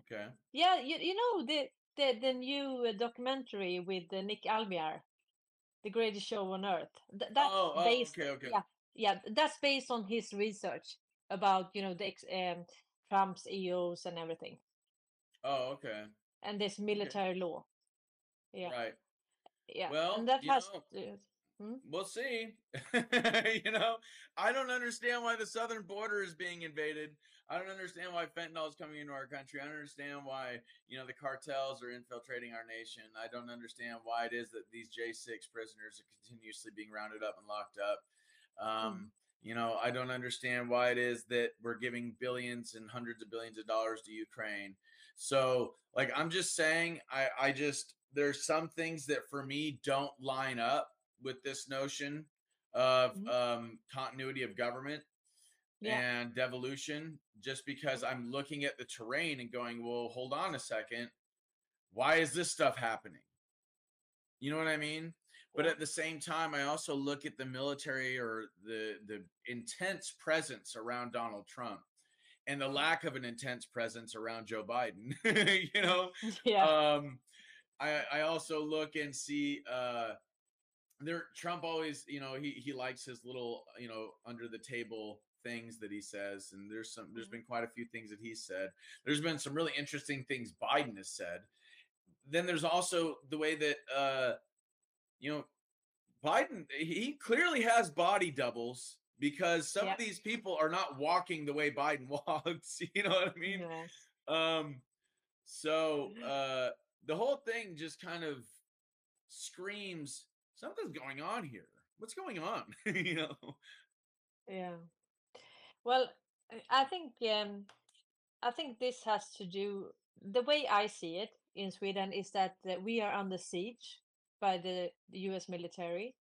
Speaker 9: Okay.
Speaker 8: Yeah, you know the new documentary with Nick Albiar, The Greatest Show on Earth. That's based.
Speaker 9: Okay.
Speaker 8: Yeah, that's based on his research about the Trump's EOs and everything.
Speaker 9: Oh, okay.
Speaker 8: And this military law. Yeah.
Speaker 9: Right.
Speaker 8: Yeah.
Speaker 9: Well,
Speaker 8: and that has.
Speaker 9: We'll see. I don't understand why the southern border is being invaded. I don't understand why fentanyl is coming into our country. I don't understand why, the cartels are infiltrating our nation. I don't understand why it is that these J6 prisoners are continuously being rounded up and locked up. I don't understand why it is that we're giving billions and hundreds of billions of dollars to Ukraine. So, I'm just saying, there's some things that for me don't line up with this notion of continuity of government. and devolution, just because I'm looking at the terrain and going, well, hold on a second. Why is this stuff happening? You know what I mean? But at the same time, I also look at the military or the intense presence around Donald Trump and the lack of an intense presence around Joe Biden. You know, I also look and see Trump always, you know, he likes his little, you know, under the table things that he says, and there's been quite a few things that he said. There's been some really interesting things Biden has said. Then there's also the way that you know, Biden, he clearly has body doubles, because some of these people are not walking the way Biden walks. You know what I mean? So the whole thing just kind of screams something's going on here. What's going on? You know?
Speaker 8: Yeah. Well, I think this has to do, the way I see it in Sweden is that we are under siege by the US military.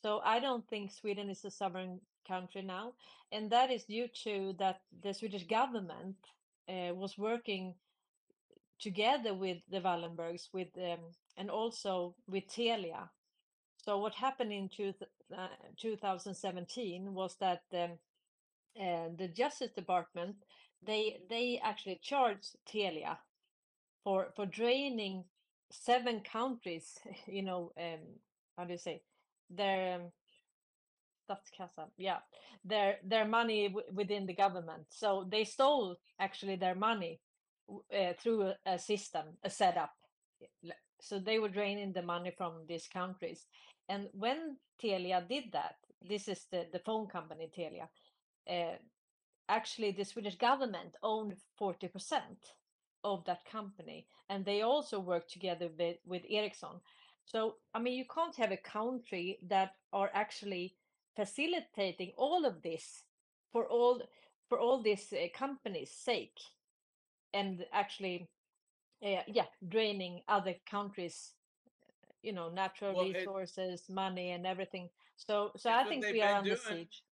Speaker 8: So I don't think Sweden is a sovereign country now, and that is due to that the Swedish government was working together with the Wallenbergs, with and also with Telia. So what happened in 2017 was that the Justice Department, they actually charged Telia for draining 7 countries. You know, how do you say, their statskassa, their money within the government. So they stole actually their money through a system, a setup. So they were draining the money from these countries. And when Telia did that, this is the phone company Telia, actually the Swedish government owned 40% of that company, and they also worked together with Ericsson. So I mean, you can't have a country that are actually facilitating all of this for all these companies' sake, and actually draining other countries, you know, natural resources, money, and everything. So I think we are under siege.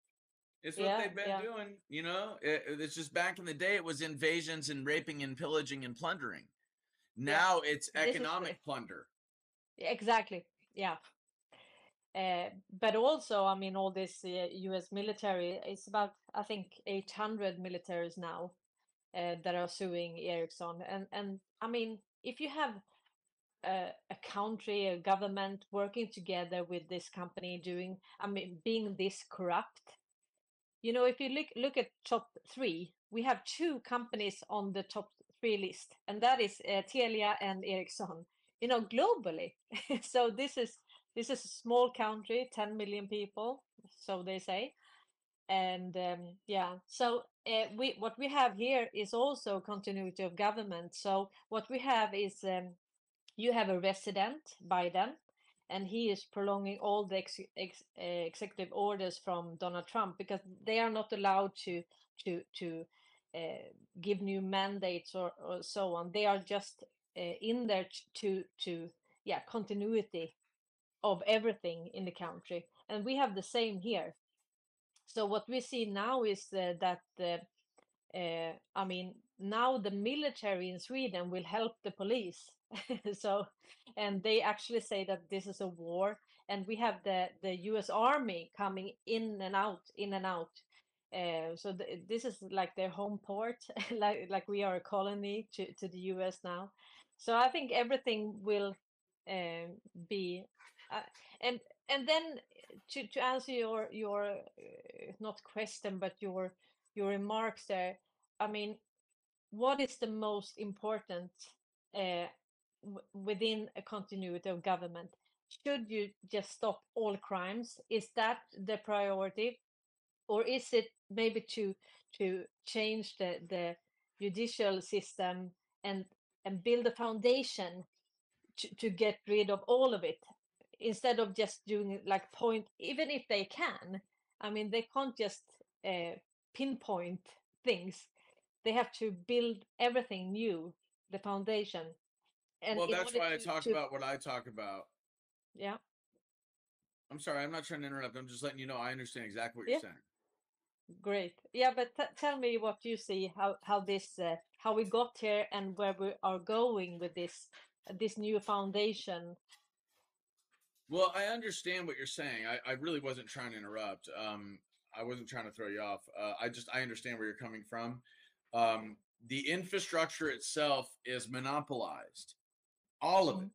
Speaker 9: It's what they've been doing, you know. It's just back in the day, it was invasions and raping and pillaging and plundering. Now it's economic plunder.
Speaker 8: Exactly. Yeah. But also, I mean, all this U.S. military, it's about, I think, 800 militaries now that are suing Ericsson. And I mean, if you have a country, a government working together with this company doing, I mean, being this corrupt, you know, if you look at top 3, we have 2 companies on the top 3 list, and that is Telia and Ericsson, you know, globally. So this is a small country, 10 million people, so they say. And so what we have here is also continuity of government. So what we have is you have a resident, Biden, and he is prolonging all the executive orders from Donald Trump, because they are not allowed to give new mandates or so on. They are just in there to continuity of everything in the country, and we have the same here. So what we see now is that I mean, now the military in Sweden will help the police. So, and they actually say that this is a war, and we have the US Army coming in and out. So this is like their home port, like we are a colony to the US now. So I think everything will be and then to answer your not question, but your remarks there. I mean, what is the most important within a continuity of government? Should you just stop all crimes? Is that the priority, or is it maybe to change the judicial system and build a foundation to get rid of all of it, instead of just doing like point, even if they can? I mean, they can't just pinpoint things. They have to build everything new, the foundation. And
Speaker 9: well, that's why I talk about what I talk about.
Speaker 8: Yeah.
Speaker 9: I'm sorry, I'm not trying to interrupt. I'm just letting you know I understand exactly what you're saying.
Speaker 8: Great. Yeah, but tell me what you see, how this how we got here and where we are going with this new foundation.
Speaker 9: Well, I understand what you're saying. I really wasn't trying to interrupt. I wasn't trying to throw you off. I understand where you're coming from. The infrastructure itself is monopolized. All of it.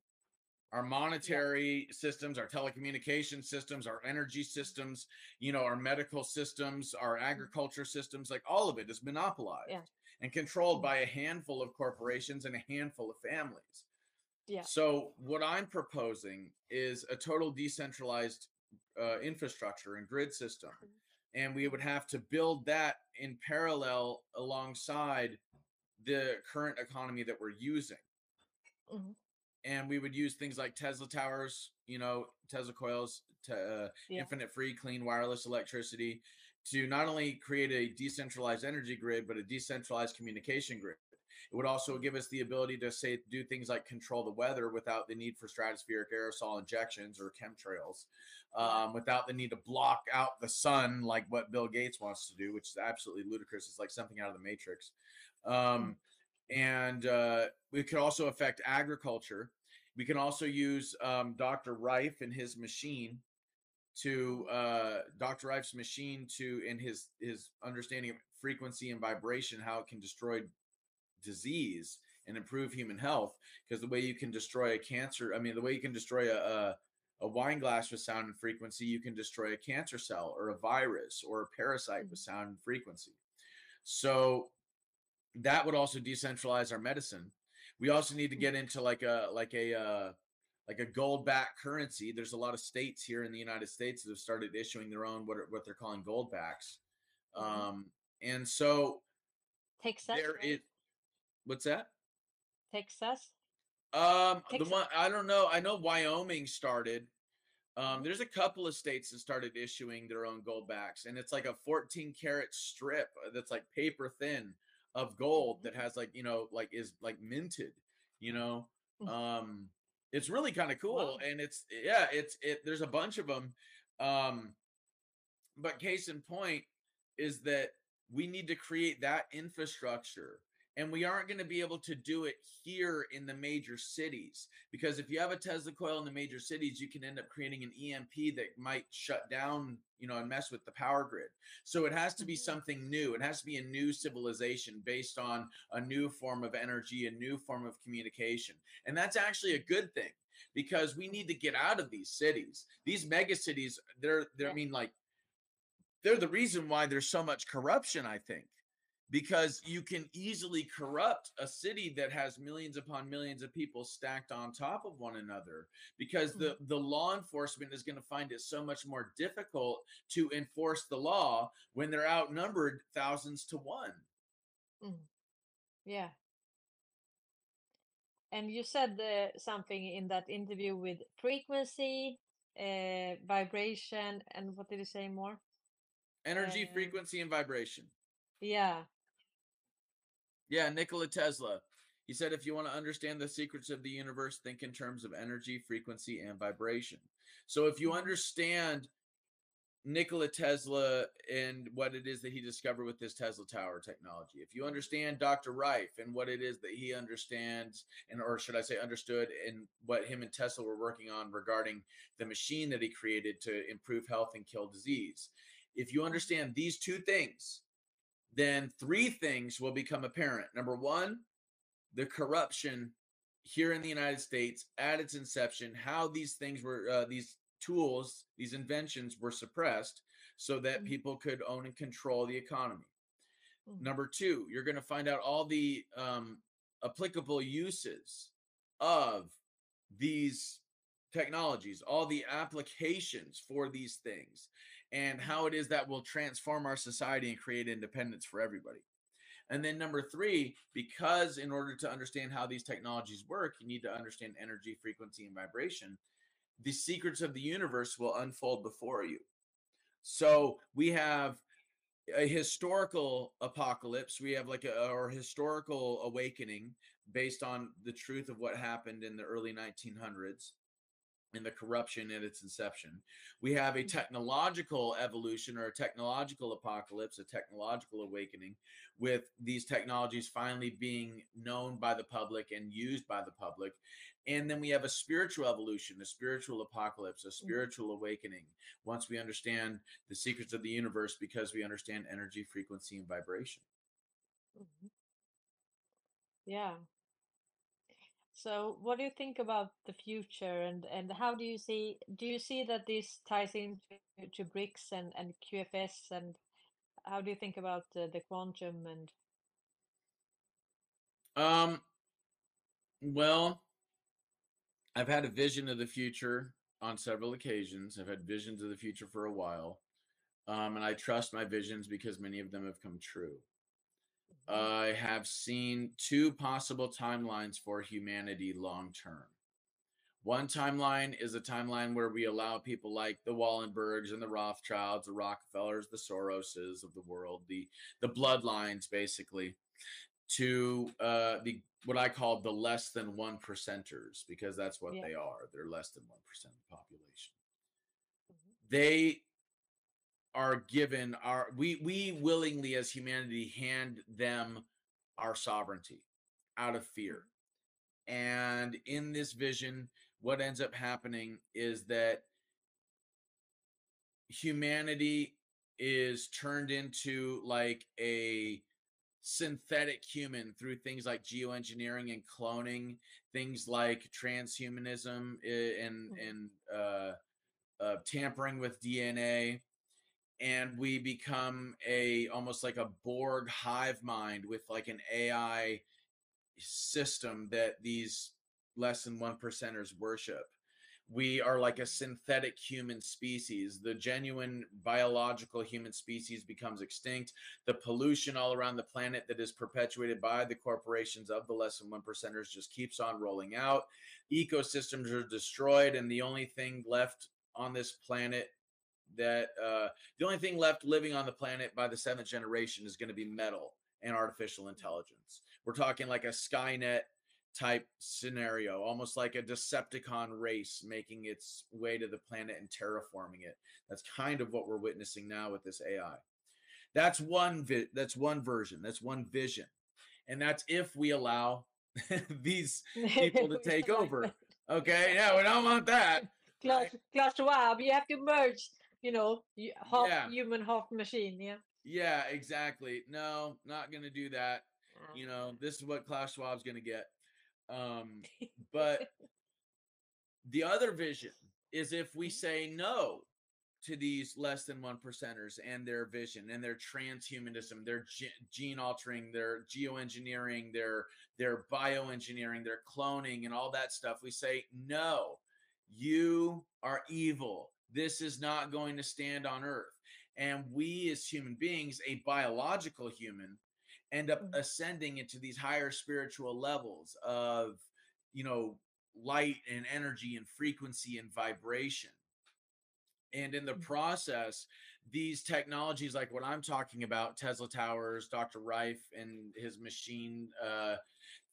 Speaker 9: Our monetary systems, our telecommunication systems, our energy systems, our medical systems, our agriculture systems, like all of it is monopolized and controlled by a handful of corporations and a handful of families.
Speaker 8: Yeah.
Speaker 9: So what I'm proposing is a total decentralized infrastructure and grid system. And we would have to build that in parallel alongside the current economy that we're using. And we would use things like Tesla towers, Tesla coils, infinite free, clean wireless electricity to not only create a decentralized energy grid, but a decentralized communication grid. It would also give us the ability to do things like control the weather without the need for stratospheric aerosol injections or chemtrails, without the need to block out the sun like what Bill Gates wants to do, which is absolutely ludicrous. It's like something out of the Matrix. And we could also affect agriculture. We can also use Dr. Rife and his machine in his understanding of frequency and vibration, how it can destroy disease and improve human health. Because the way you can destroy the way you can destroy a wine glass with sound and frequency, you can destroy a cancer cell or a virus or a parasite with sound and frequency. So that would also decentralize our medicine. We also need to get into like a gold-backed currency. There's a lot of states here in the United States that have started issuing their own what they're calling gold backs. And so
Speaker 8: Texas, right?
Speaker 9: What's that?
Speaker 8: Texas?
Speaker 9: The one, I don't know. I know Wyoming started. There's a couple of states that started issuing their own gold backs, and it's like a 14-karat strip that's like paper thin of gold that has is minted, it's really kind of cool. And there's a bunch of them. But case in point is that we need to create that infrastructure, and we aren't going to be able to do it here in the major cities, because if you have a Tesla coil in the major cities, you can end up creating an EMP that might shut down, and mess with the power grid. So it has to be something new. It has to be a new civilization based on a new form of energy, a new form of communication. And that's actually a good thing, because we need to get out of these cities. These mega cities, they're the reason why there's so much corruption, I think. Because you can easily corrupt a city that has millions upon millions of people stacked on top of one another, because the law enforcement is going to find it so much more difficult to enforce the law when they're outnumbered thousands to one.
Speaker 8: Yeah. And you said something in that interview with frequency, vibration, and what did you say more?
Speaker 9: Energy, frequency, and vibration.
Speaker 8: Yeah.
Speaker 9: Yeah, Nikola Tesla. He said, if you want to understand the secrets of the universe, think in terms of energy, frequency, and vibration. So if you understand Nikola Tesla and what it is that he discovered with this Tesla tower technology, if you understand Dr. Rife and what it is that he understands, or should I say understood, and what him and Tesla were working on regarding the machine that he created to improve health and kill disease. If you understand these two things, then three things will become apparent. Number one, the corruption here in the United States at its inception, how these things were, these tools, these inventions were suppressed so that people could own and control the economy. Number two, you're going to find out all the applicable uses of these technologies, all the applications for these things, and how it is that will transform our society and create independence for everybody. And then number three, because in order to understand how these technologies work, you need to understand energy, frequency, and vibration, the secrets of the universe will unfold before you. So we have a historical apocalypse. We have or historical awakening based on the truth of what happened in the early 1900s. and the corruption at its inception. We have a technological evolution or a technological apocalypse, a technological awakening, with these technologies finally being known by the public and used by the public. And then we have a spiritual evolution, a spiritual apocalypse, a spiritual awakening, once we understand the secrets of the universe, because we understand energy, frequency, and vibration.
Speaker 8: Yeah. So what do you think about the future, and how do you see that this ties into to BRICS and QFS, and how do you think about the quantum and
Speaker 9: Well, I've had a vision of the future on several occasions. I've had visions of the future for a while. And I trust my visions because many of them have come true. I have seen two possible timelines for humanity long term. One timeline is a timeline where we allow people like the Wallenbergs and the Rothschilds, the Rockefellers, the Soroses of the world, the bloodlines, basically, to the what I call the less than 1%ers, because that's what they are. They're less than 1% of the population. They are given we willingly as humanity hand them our sovereignty out of fear. And in this vision, what ends up happening is that humanity is turned into like a synthetic human through things like geoengineering and cloning, things like transhumanism and tampering with DNA. And we become almost like a Borg hive mind with like an AI system that these less than 1%ers worship. We are like a synthetic human species. The genuine biological human species becomes extinct. The pollution all around the planet that is perpetuated by the corporations of the less than 1%ers just keeps on rolling out. Ecosystems are destroyed, and the only thing left on this planet the only thing left living on the planet by the 7th generation is going to be metal and artificial intelligence. We're talking like a Skynet type scenario, almost like a Decepticon race making its way to the planet and terraforming it. That's kind of what we're witnessing now with this AI. That's one version. That's one vision. And that's if we allow these people to take over. Okay? Yeah, we don't want that.
Speaker 8: Klaus Schwab, you have to merge, half human, half machine.
Speaker 9: Yeah, exactly. No, not going to do that. This is what Klaus Schwab's going to get. But the other vision is if we say no to these less than 1%ers and their vision and their transhumanism, their gene altering, their geoengineering, their bioengineering, their cloning and all that stuff. We say, no, you are evil. This is not going to stand on Earth. And we as human beings, a biological human, end up ascending into these higher spiritual levels of, light and energy and frequency and vibration. And in the process, these technologies like what I'm talking about, Tesla Towers, Dr. Reif and his machine,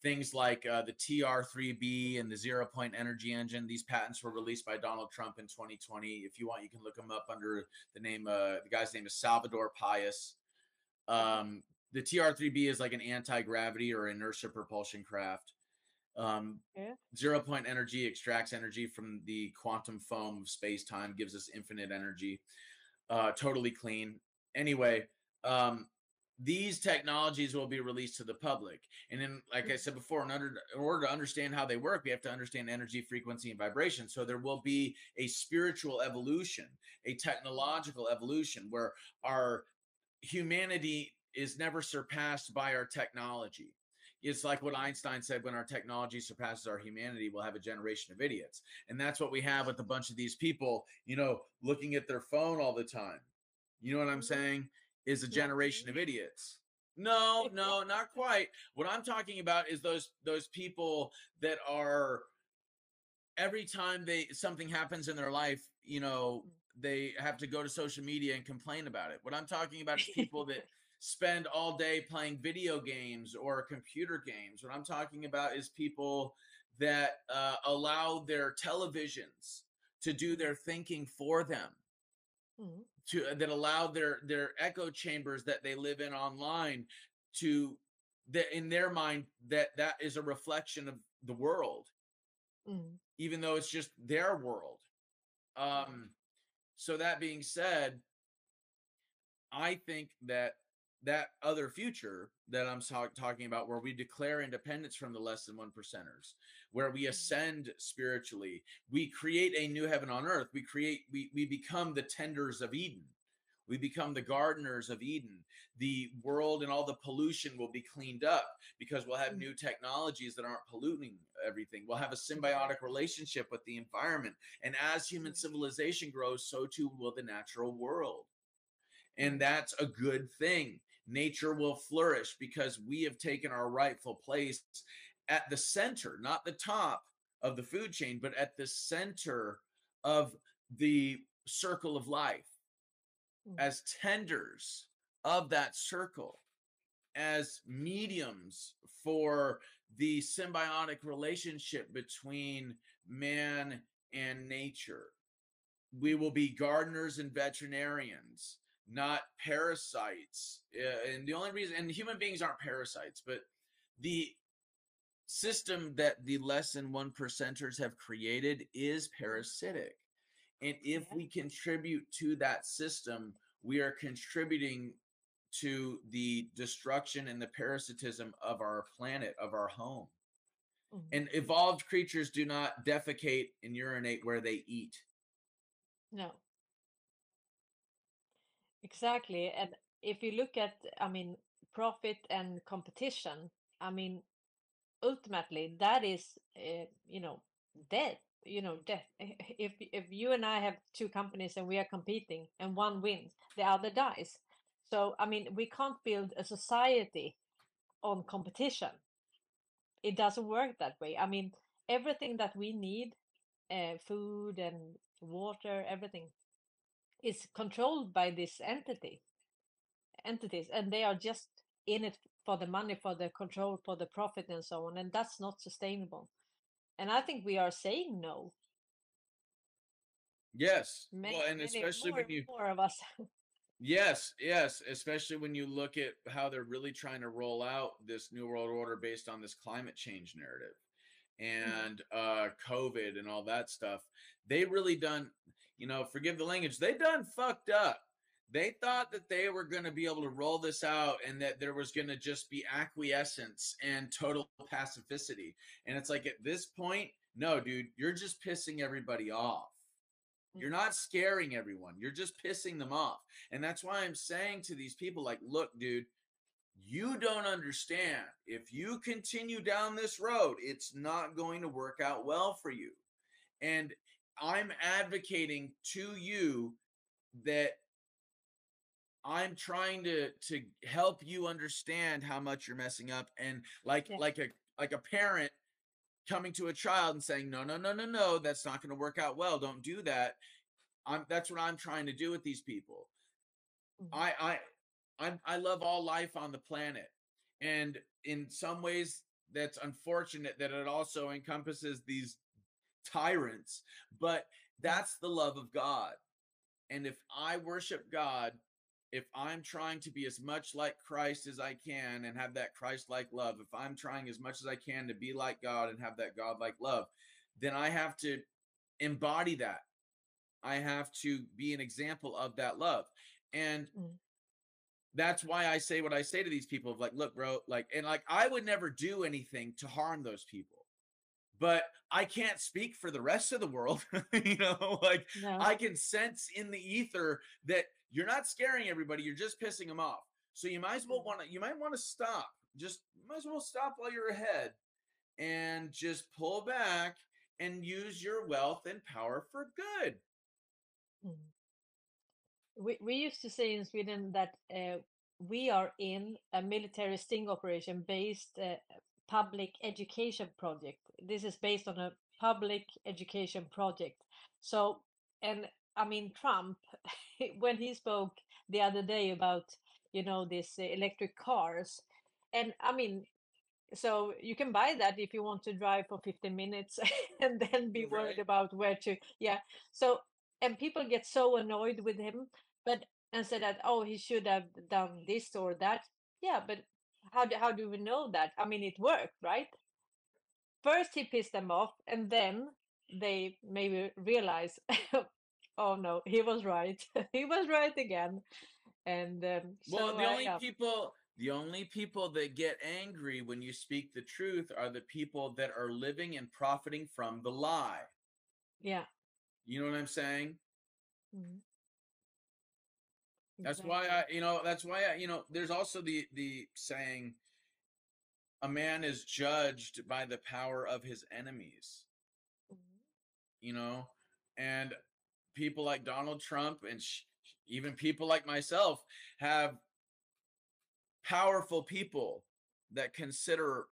Speaker 9: things like the TR3B and the 0-point energy engine, these patents were released by Donald Trump in 2020. If you want, you can look them up under the name, the guy's name is Salvador Pius. The TR3B is like an anti-gravity or inertia propulsion craft. 0-point energy extracts energy from the quantum foam of space-time, gives us infinite energy, totally clean. Anyway, these technologies will be released to the public. And then, like I said before, in order to understand how they work, we have to understand energy, frequency, and vibration. So there will be a spiritual evolution, a technological evolution, where our humanity is never surpassed by our technology. It's like what Einstein said, when our technology surpasses our humanity, we'll have a generation of idiots. And that's what we have with a bunch of these people, looking at their phone all the time. You know what I'm saying? Is a generation of idiots. No, not quite. What I'm talking about is those people that are, every time something happens in their life, they have to go to social media and complain about it. What I'm talking about is people that spend all day playing video games or computer games. What I'm talking about is people that allow their televisions to do their thinking for them, that allow their echo chambers that they live in online to, that in their mind that is a reflection of the world, even though it's just their world. So that being said, I think that other future that I'm talking about, where we declare independence from the less than 1%ers, where we ascend spiritually, we create a new heaven on earth. We become the tenders of Eden. We become the gardeners of Eden. The world and all the pollution will be cleaned up because we'll have new technologies that aren't polluting everything. We'll have a symbiotic relationship with the environment. And as human civilization grows, so too will the natural world. And that's a good thing. Nature will flourish because we have taken our rightful place at the center, not the top of the food chain, but at the center of the circle of life, as tenders of that circle, as mediums for the symbiotic relationship between man and nature. We will be gardeners and veterinarians, not parasites. And the only reason, and human beings aren't parasites, but the system that the less than 1%ers have created is parasitic. And if we contribute to that system, we are contributing to the destruction and the parasitism of our planet, of our home. And evolved creatures do not defecate and urinate where they eat.
Speaker 8: No. Exactly. And if you look at, I mean, profit and competition, I mean, ultimately that is, death. Death. If you and I have two companies and we are competing and one wins, the other dies. So, I mean, we can't build a society on competition. It doesn't work that way. I mean, everything that we need, food and water, everything is controlled by this entities, and they are just in it for the money, for the control, for the profit, and so on. And that's not sustainable. And I think we are saying no.
Speaker 9: Yes.
Speaker 8: Many,
Speaker 9: Well, and especially when you,
Speaker 8: more of us.
Speaker 9: yes, especially when you look at how they're really trying to roll out this new world order based on this climate change narrative and COVID and all that stuff. They really done, forgive the language, they done fucked up. They thought that they were going to be able to roll this out and that there was going to just be acquiescence and total pacificity. And it's like, at this point, no, dude, you're just pissing everybody off. You're not scaring everyone. You're just pissing them off. And that's why I'm saying to these people, like, look, dude, you don't understand. If you continue down this road, it's not going to work out well for you. And I'm advocating to you that I'm trying to help you understand how much you're messing up. And like a parent coming to a child and saying, no, that's not going to work out well. Don't do that. That's what I'm trying to do with these people. I love all life on the planet. And in some ways that's unfortunate that it also encompasses these tyrants, but that's the love of God. And if I worship God, if I'm trying to be as much like Christ as I can and have that Christ-like love, if I'm trying as much as I can to be like God and have that God-like love, then I have to embody that. I have to be an example of that love. And that's why I say what I say to these people of like, look, bro, like, and like, I would never do anything to harm those people, but I can't speak for the rest of the world. I can sense in the ether that you're not scaring everybody. You're just pissing them off. So you might as well you might want to stop. Might as well stop while you're ahead and just pull back and use your wealth and power for good.
Speaker 8: We used to say in Sweden that we are in a military sting operation based public education project. This is based on a public education project. So, and I mean, Trump, when he spoke the other day about, these electric cars, and I mean, So you can buy that if you want to drive for 15 minutes and then be worried
Speaker 9: Right.
Speaker 8: about where to. Yeah. So, and people get so annoyed with him, but and say that, oh, he should have done this or that. Yeah, but how do we know that? I mean, it worked, right? First he pissed them off, and then they maybe realize, oh no, he was right. He was right again. And
Speaker 9: Well,
Speaker 8: so,
Speaker 9: the only people that get angry when you speak the truth are the people that are living and profiting from the lie.
Speaker 8: yeah.
Speaker 9: You know what I'm saying?
Speaker 8: Mhm.
Speaker 9: That's
Speaker 8: Exactly.
Speaker 9: why there's also the saying, a man is judged by the power of his enemies,
Speaker 8: Mhm.
Speaker 9: and people like Donald Trump and even people like myself have powerful people that consider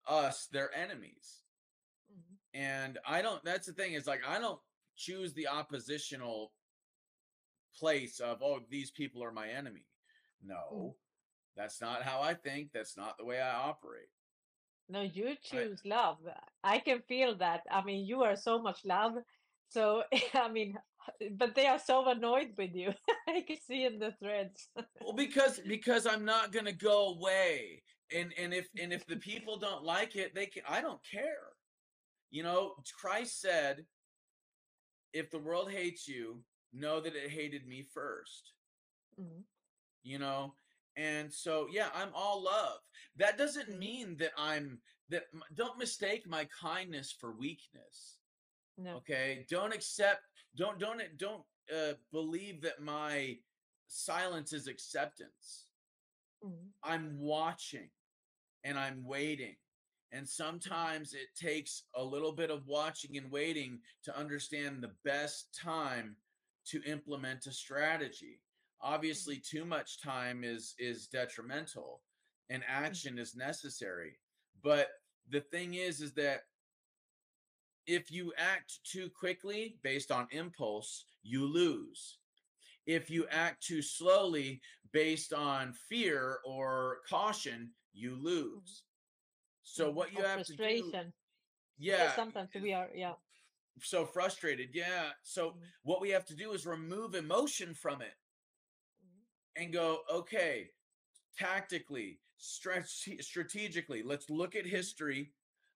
Speaker 9: us their enemies.
Speaker 8: Mhm.
Speaker 9: And that's the thing, is like, I don't choose the oppositional place of, oh, these people are my enemy.
Speaker 8: Mhm.
Speaker 9: No, that's not how I think. That's not the way I operate.
Speaker 8: No, you
Speaker 9: I,
Speaker 8: choose love. I can feel that. I mean, you are so much love. So, I mean, but they are so annoyed with you. I can see in the threads.
Speaker 9: well, because I'm not gonna go away, and if the people don't like it, I don't care. Christ said, if the world hates you, know that it hated me first.
Speaker 8: Mhm.
Speaker 9: you know and so, yeah, I'm all love. That doesn't
Speaker 8: Mhm.
Speaker 9: mean don't mistake my kindness for weakness.
Speaker 8: No.
Speaker 9: Okay, don't believe that my silence is acceptance.
Speaker 8: Mhm.
Speaker 9: I'm watching and I'm waiting, and
Speaker 8: Mhm.
Speaker 9: sometimes it takes a little bit of watching and waiting to understand the best time to implement a strategy. Obviously,
Speaker 8: Mhm.
Speaker 9: too much time is detrimental, and
Speaker 8: Mhm.
Speaker 9: action is necessary. But the thing is that if you act too quickly based on impulse, you lose. If you
Speaker 8: Mhm.
Speaker 9: act too slowly based on fear or caution, you
Speaker 8: Mhm.
Speaker 9: lose. So
Speaker 8: Mhm.
Speaker 9: what you
Speaker 8: Or
Speaker 9: have to do,
Speaker 8: frustration.
Speaker 9: yeah,
Speaker 8: Sometimes we are, yeah.
Speaker 9: so frustrated, yeah. So
Speaker 8: Mhm.
Speaker 9: what we have to do is remove emotion from it
Speaker 8: Mhm.
Speaker 9: and go, okay, tactically, strategically, let's look at
Speaker 8: Mhm.
Speaker 9: history.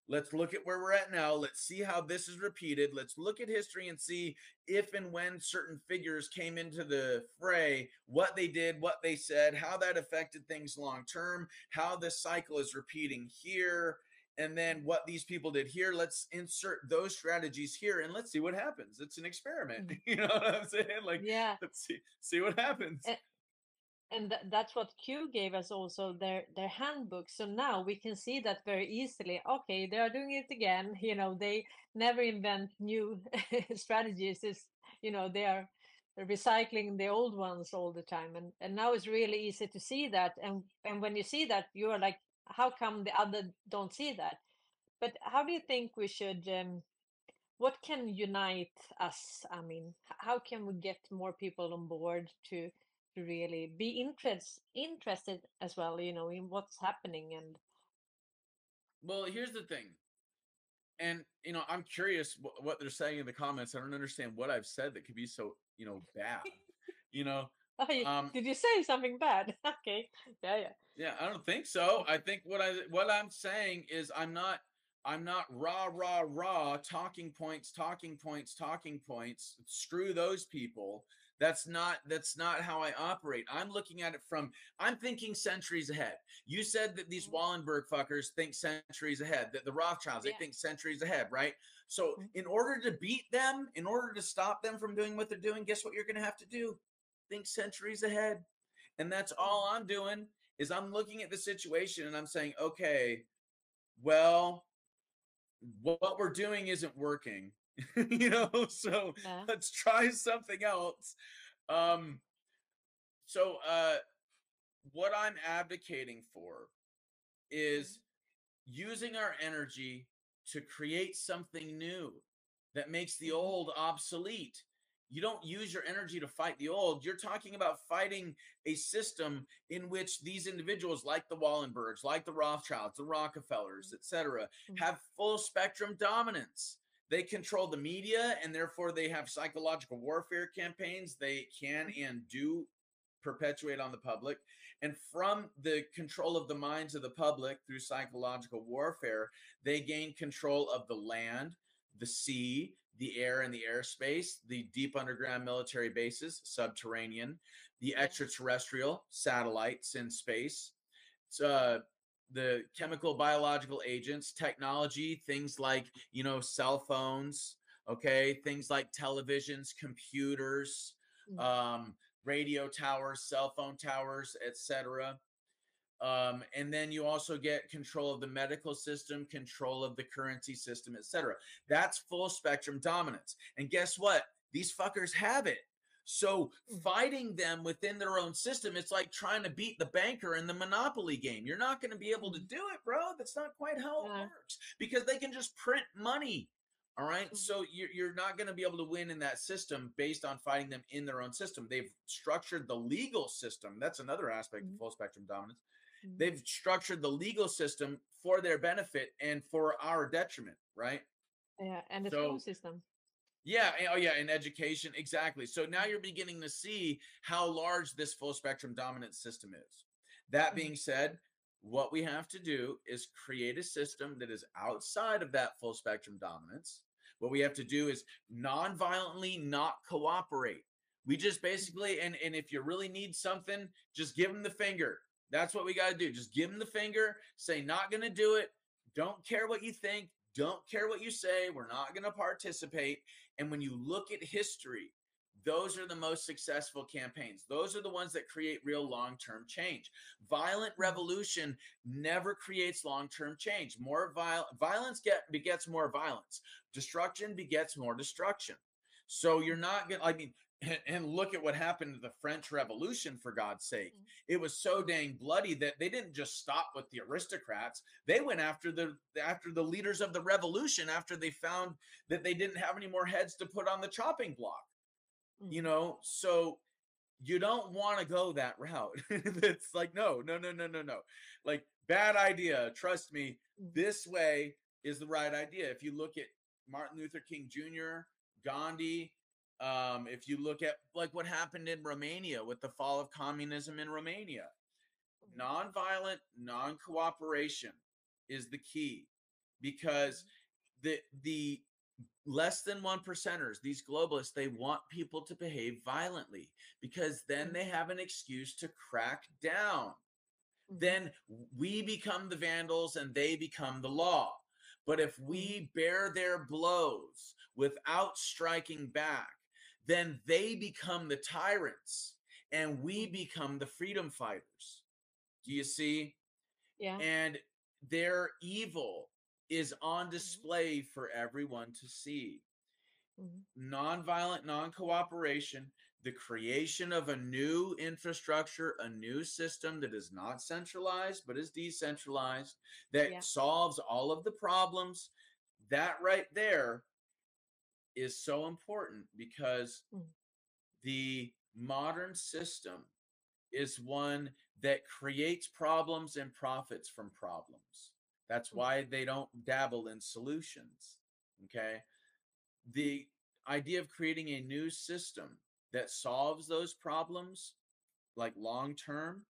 Speaker 9: Let's look at where we're at now. Let's see how this is repeated. Let's look at history and see if and when certain figures came into the fray, what they did, what they said, how that affected things long term, how this cycle is repeating here, and then what these people did here. Let's insert those strategies here and let's see what happens. It's an experiment.
Speaker 8: Mhm.
Speaker 9: You know what I'm saying? Like,
Speaker 8: Yeah.
Speaker 9: let's see what happens.
Speaker 8: And that's what Q gave us also, their handbook. So now we can see that very easily. Okay, they are doing it again. They never invent new strategies. They are recycling the old ones all the time. And now it's really easy to see that. And when you see that, you are like, how come the other don't see that? But how do you think we should what can unite us? I mean, how can we get more people on board to really be interested as well, in what's happening? And
Speaker 9: Well, here's the thing. And I'm curious what they're saying in the comments. I don't understand what I've said that could be so bad. You know,
Speaker 8: oh,
Speaker 9: um,
Speaker 8: did you say something bad? Okay, yeah, yeah.
Speaker 9: yeah, I don't think so. I think what I'm saying is I'm not rah talking points, talking points, talking points. Screw those people. That's not how I operate. I'm thinking centuries ahead. You said that these
Speaker 8: Mhm.
Speaker 9: Wallenberg fuckers think centuries ahead. That the Rothschilds, they
Speaker 8: Yeah.
Speaker 9: think centuries ahead, right? So
Speaker 8: Mhm.
Speaker 9: in order to beat them, in order to stop them from doing what they're doing, guess what you're going to have to do? Think centuries ahead. And that's all I'm doing, is I'm looking at the situation and I'm saying, okay, well, what we're doing isn't working. So
Speaker 8: Yeah.
Speaker 9: let's try something else. Um, so what I'm advocating for is using our energy to create something new that makes the
Speaker 8: Mhm.
Speaker 9: old obsolete. you don't use your energy to fight the old. You're talking about fighting a system in which these individuals, like the Wallenbergs, like the Rothschilds, the Rockefellers, etc., have full spectrum dominance. They control the media, and therefore they have psychological warfare campaigns they can and do perpetuate on the public. And from the control of the minds of the public through psychological warfare, they gain control of the land, the sea, the air and the airspace, the deep underground military bases, subterranean, the extraterrestrial satellites in space, the chemical, biological agents, technology, things like, you know, cell phones, okay, things like televisions, computers, radio towers, cell phone towers, etc. And then you also get control of the medical system, control of the currency system, etc. That's full spectrum dominance. And guess what? These fuckers have it. So fighting them within their own system, it's like trying to beat the banker in the Monopoly game. You're not going to be able to do it, bro. That's not quite how it works, because they can just print money. All right. So you're not going to be able to win in that system based on fighting them in their own system. They've structured the legal system. That's another aspect of full spectrum dominance. They've structured the legal system for their benefit and for our detriment, right?
Speaker 8: Yeah, and the school system.
Speaker 9: Yeah. Oh, yeah. In education. Exactly. So now you're beginning to see how large this full spectrum dominance system is. That being said, what we have to do is create a system that is outside of that full spectrum dominance. What we have to do is non-violently not cooperate. We just basically, and if you really need something, just give them the finger. That's what we got to do. Just give them the finger, say, not going to do it. Don't care what you think. Don't care what you say. We're not going to participate. And when you look at history, those are the most successful campaigns. Those are the ones that create real long-term change. Violent revolution never creates long-term change. More violence begets more violence. Destruction begets more destruction. So you're not going to, I mean, and look at what happened to the French Revolution, for God's sake. It was so dang bloody that they didn't just stop with the aristocrats. They went after the leaders of the revolution after they found that they didn't have any more heads to put on the chopping block. You know, so you don't want to go that route. It's like, no. Like, bad idea. Trust me, this way is the right idea. If you look at Martin Luther King Jr., Gandhi, if you look at like what happened in Romania with the fall of communism in Romania, nonviolent, non-cooperation is the key, because the less than 1%ers, these globalists, they want people to behave violently, because then they have an excuse to crack down. Then we become the vandals and they become the law. But if we bear their blows without striking back, then they become the tyrants and we become the freedom fighters. Do you see?
Speaker 8: Yeah.
Speaker 9: And their evil is on display for everyone to see. Nonviolent, non-cooperation, the creation of a new infrastructure, a new system that is not centralized but is decentralized, that solves all of the problems. That right there is so important, because the modern system is one that creates problems and profits from problems. That's why they don't dabble in solutions. Okay. The idea of creating a new system that solves those problems, like long term,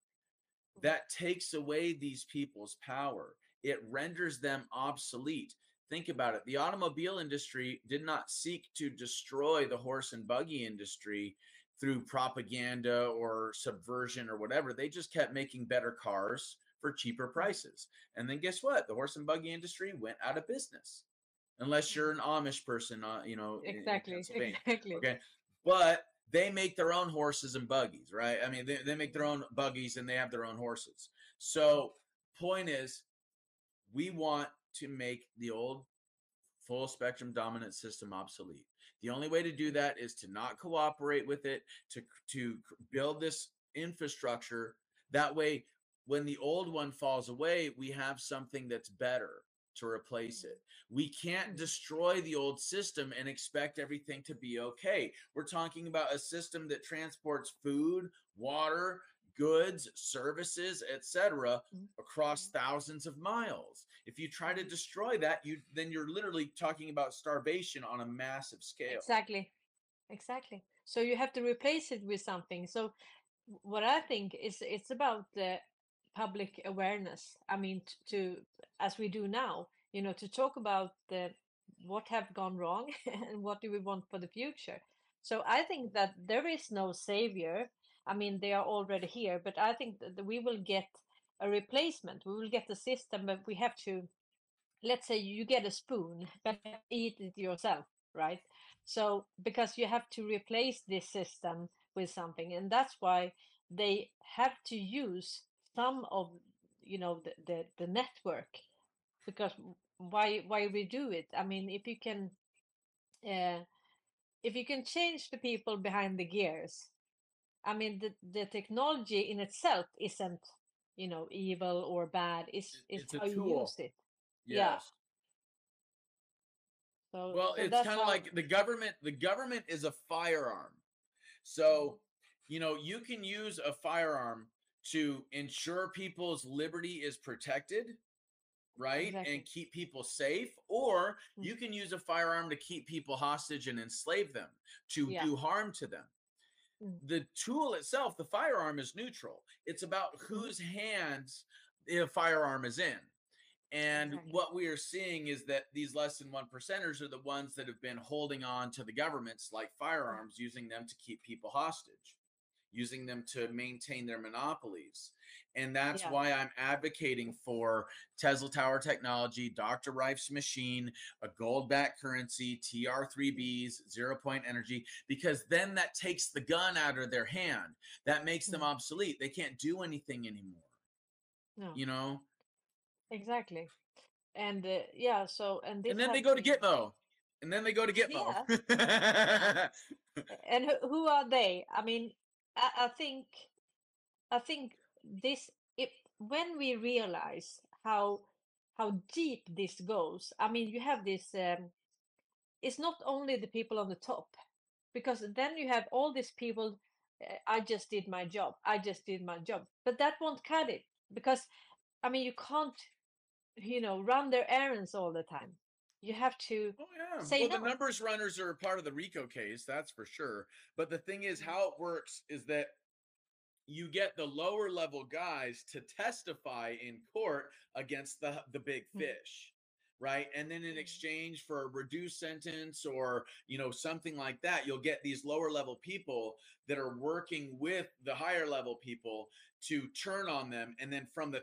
Speaker 9: that takes away these people's power. It renders them obsolete. Think about it. The automobile industry did not seek to destroy the horse and buggy industry through propaganda or subversion or whatever. They just kept making better cars for cheaper prices. And then guess what? The horse and buggy industry went out of business. Unless you're an Amish person, you know,
Speaker 8: Exactly.
Speaker 9: in Pennsylvania.
Speaker 8: Exactly.
Speaker 9: Okay. But they make their own horses and buggies, right? I mean, they make their own buggies and they have their own horses. So point is, we want to make the old full spectrum dominant system obsolete. The only way to do that is to not cooperate with it, to build this infrastructure. That way, when the old one falls away, we have something that's better. to replace it. We can't destroy the old system and expect everything to be okay. We're talking about a system that transports food, water, goods, services, etc. across thousands of miles. If you try to destroy that, then you're literally talking about starvation on a massive scale.
Speaker 8: Exactly. So you have to replace it with something. So what I think is it's about the public awareness. I mean, to as we do now, to talk about what have gone wrong and what do we want for the future. So I think that there is no savior. I mean, they are already here, but I think that we will get a replacement. We will get the system, but we have to, let's say you get a spoon, but eat it yourself, right? So because you have to replace this system with something, and that's why they have to use some of the network, because why we do it. I mean, if you can change the people behind the gears, I mean, the technology in itself isn't evil or bad. It's
Speaker 9: a
Speaker 8: how you
Speaker 9: tool.
Speaker 8: use it.
Speaker 9: Yes.
Speaker 8: Yeah. So,
Speaker 9: well,
Speaker 8: so
Speaker 9: it's
Speaker 8: that's
Speaker 9: kind of
Speaker 8: how,
Speaker 9: like the government is a firearm. So, you can use a firearm to ensure people's liberty is protected, right?
Speaker 8: Exactly.
Speaker 9: And keep people safe, or you can use a firearm to keep people hostage and enslave them, to do harm to them. The tool itself, the firearm, is neutral. It's about whose hands the firearm is in. And what we are seeing is that these less than 1%ers are the ones that have been holding on to the governments like firearms, using them to keep people hostage, using them to maintain their monopolies. And that's why I'm advocating for Tesla Tower technology, Dr. Reif's machine, a gold-backed currency, TR3Bs, 0-point energy, because then that takes the gun out of their hand. That makes them obsolete. They can't do anything anymore.
Speaker 8: No. Exactly. And so and this
Speaker 9: And then they
Speaker 8: has
Speaker 9: go to
Speaker 8: been-
Speaker 9: Gitmo. And then they go to Gitmo.
Speaker 8: And who are they? I mean, I think this, when we realize how deep this goes. I mean, you have this. It's not only the people on the top, because then you have all these people. I just did my job. I just did my job, but that won't cut it, because I mean, you can't run their errands all the time. You have to say
Speaker 9: well,
Speaker 8: no.
Speaker 9: the numbers runners are part of the RICO case, that's for sure. But the thing is, how it works is that you get the lower level guys to testify in court against the big fish, right? And then in exchange for a reduced sentence or something like that, you'll get these lower level people that are working with the higher level people to turn on them. And then from the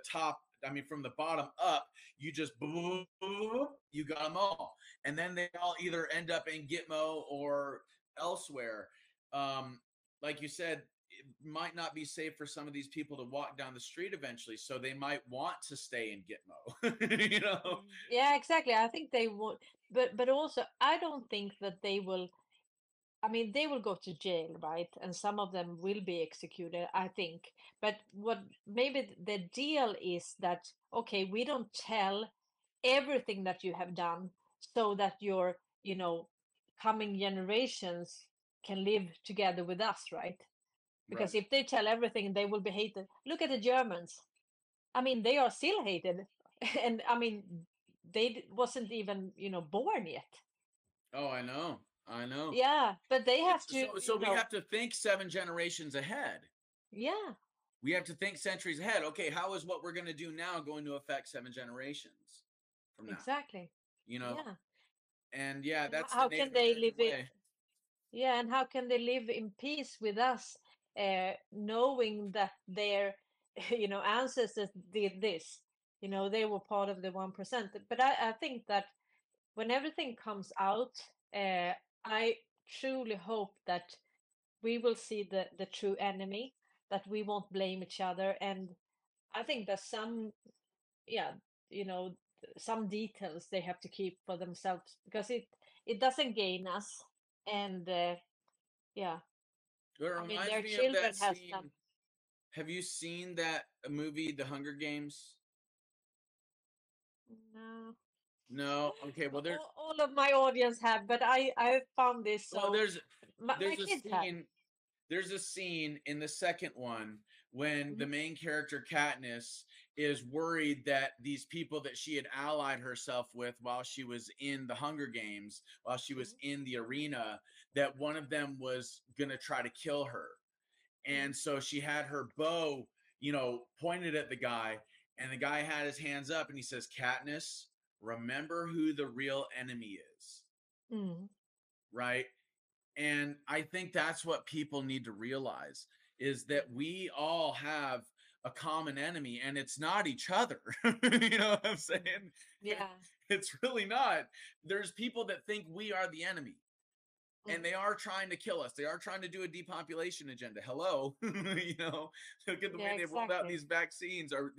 Speaker 9: bottom up, you just boom, you got them all. And then they all either end up in Gitmo or elsewhere. Like you said, it might not be safe for some of these people to walk down the street eventually, so they might want to stay in Gitmo.
Speaker 8: Yeah, exactly. I think they would, but also I don't think that they will. I mean, they will go to jail, right? And some of them will be executed, I think. But what maybe the deal is that, okay, we don't tell everything that you have done, so that your, coming generations can live together with us, right? Because if they tell everything, they will be hated. Look at the Germans. I mean, they are still hated. And I mean, they wasn't even, born yet.
Speaker 9: Oh, I know.
Speaker 8: Yeah, but they have
Speaker 9: So we have to think 7 generations ahead.
Speaker 8: Yeah.
Speaker 9: We have to think centuries ahead. Okay, how is what we're going to do now going to affect 7 generations from now?
Speaker 8: Exactly.
Speaker 9: Yeah. And that's
Speaker 8: how
Speaker 9: the
Speaker 8: can
Speaker 9: Native
Speaker 8: they
Speaker 9: American
Speaker 8: live
Speaker 9: way.
Speaker 8: Yeah, and how can they live in peace with us, knowing that their, ancestors did this? They were part of the 1%. But I think that when everything comes out, I truly hope that we will see the true enemy, that we won't blame each other. And I think that some details they have to keep for themselves, because it doesn't gain us. And yeah,
Speaker 9: It
Speaker 8: I mean,
Speaker 9: reminds
Speaker 8: their
Speaker 9: me of
Speaker 8: children
Speaker 9: that
Speaker 8: has
Speaker 9: scene.
Speaker 8: some.
Speaker 9: Have you seen that movie, The Hunger Games?
Speaker 8: No.
Speaker 9: No, okay. Well, there's
Speaker 8: all of my audience have, but I found this so.
Speaker 9: well,
Speaker 8: my
Speaker 9: there's a
Speaker 8: kids have.
Speaker 9: scene. There's a scene in the second one when the main character Katniss is worried that these people that she had allied herself with while she was in the Hunger Games, while she was in the arena, that one of them was going to try to kill her. And so she had her bow, you know, pointed at the guy, and the guy had his hands up and he says, Katniss, remember who the real enemy is. Right? And I think that's what people need to realize, is that we all have a common enemy, and it's not each other. You know what I'm saying?
Speaker 8: Yeah.
Speaker 9: It's really not. There's people that think we are the enemy, and they are trying to kill us. They are trying to do a depopulation agenda. Hello. You know, look at the way they've rolled out these vaccines, and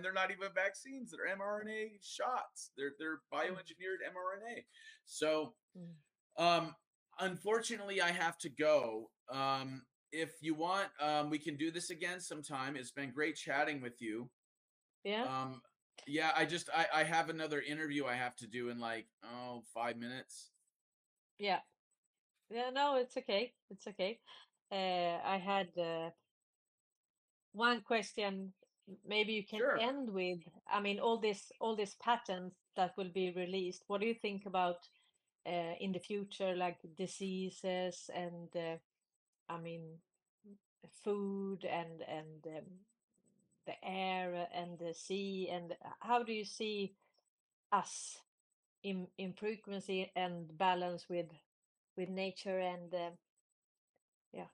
Speaker 9: they're not even vaccines. They're mRNA shots. They're bioengineered mRNA. So, unfortunately, I have to go. If you want, we can do this again sometime. It's been great chatting with you.
Speaker 8: Yeah.
Speaker 9: Yeah, I have another interview I have to do in like 5 minutes.
Speaker 8: Yeah. Yeah, no, it's okay. It's okay. I had one question. Maybe you can end with, I mean, all this patents that will be released. What do you think about in the future, like diseases and I mean, food and the air and the sea, and how do you see us in frequency and balance with nature and yeah,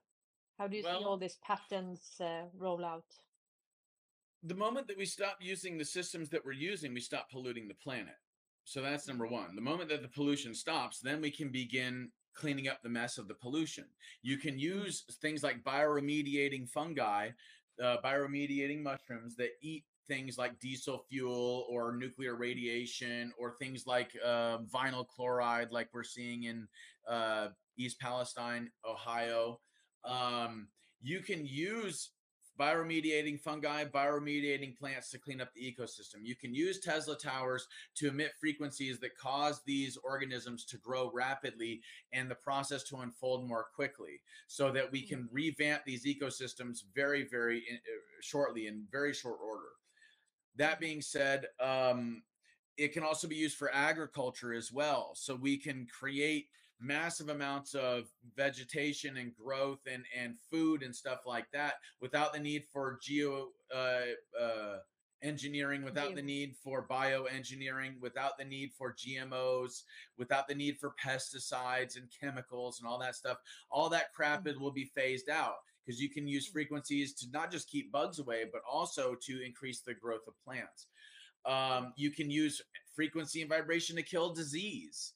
Speaker 8: how do you see all these patterns roll out?
Speaker 9: The moment that we stop using the systems that we're using, we stop polluting the planet. So that's number one. The moment that the pollution stops, then we can begin cleaning up the mess of the pollution. You can use things like bioremediating fungi, bioremediating mushrooms that eat things like diesel fuel or nuclear radiation, or things like vinyl chloride, like we're seeing in East Palestine, Ohio. You can use bioremediating fungi, bioremediating plants to clean up the ecosystem. You can use Tesla towers to emit frequencies that cause these organisms to grow rapidly and the process to unfold more quickly, so that we can revamp these ecosystems very, very shortly, in very short order. That being said, it can also be used for agriculture as well. So we can create massive amounts of vegetation and growth and food and stuff like that without the need for engineering, without the need for bioengineering, without the need for GMOs, without the need for pesticides and chemicals and all that stuff. All that crap will be phased out, because you can use frequencies to not just keep bugs away, but also to increase the growth of plants. You can use frequency and vibration to kill disease.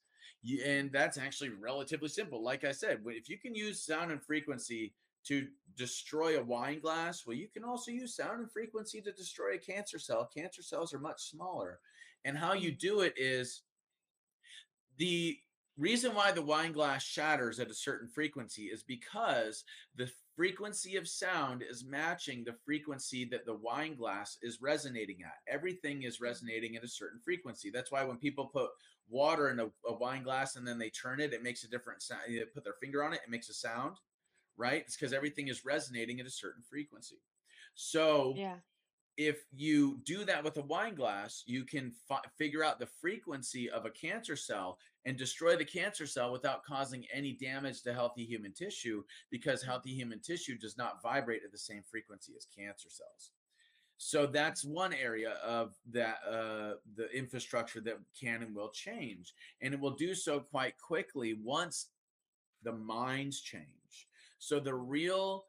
Speaker 9: And that's actually relatively simple. Like I said, if you can use sound and frequency to destroy a wine glass, well, you can also use sound and frequency to destroy a cancer cell. Cancer cells are much smaller. And how you do it is, the reason why the wine glass shatters at a certain frequency is because the frequency of sound is matching the frequency that the wine glass is resonating at. Everything is resonating at a certain frequency. That's why when people put water in a wine glass and then they turn it, it makes a different sound. They put their finger on it, it makes a sound, right? It's because everything is resonating at a certain frequency. So if you do that with a wine glass, you can figure out the frequency of a cancer cell and destroy the cancer cell without causing any damage to healthy human tissue, because healthy human tissue does not vibrate at the same frequency as cancer cells. So that's one area of that, the infrastructure that can and will change. And it will do so quite quickly once the minds change. So the real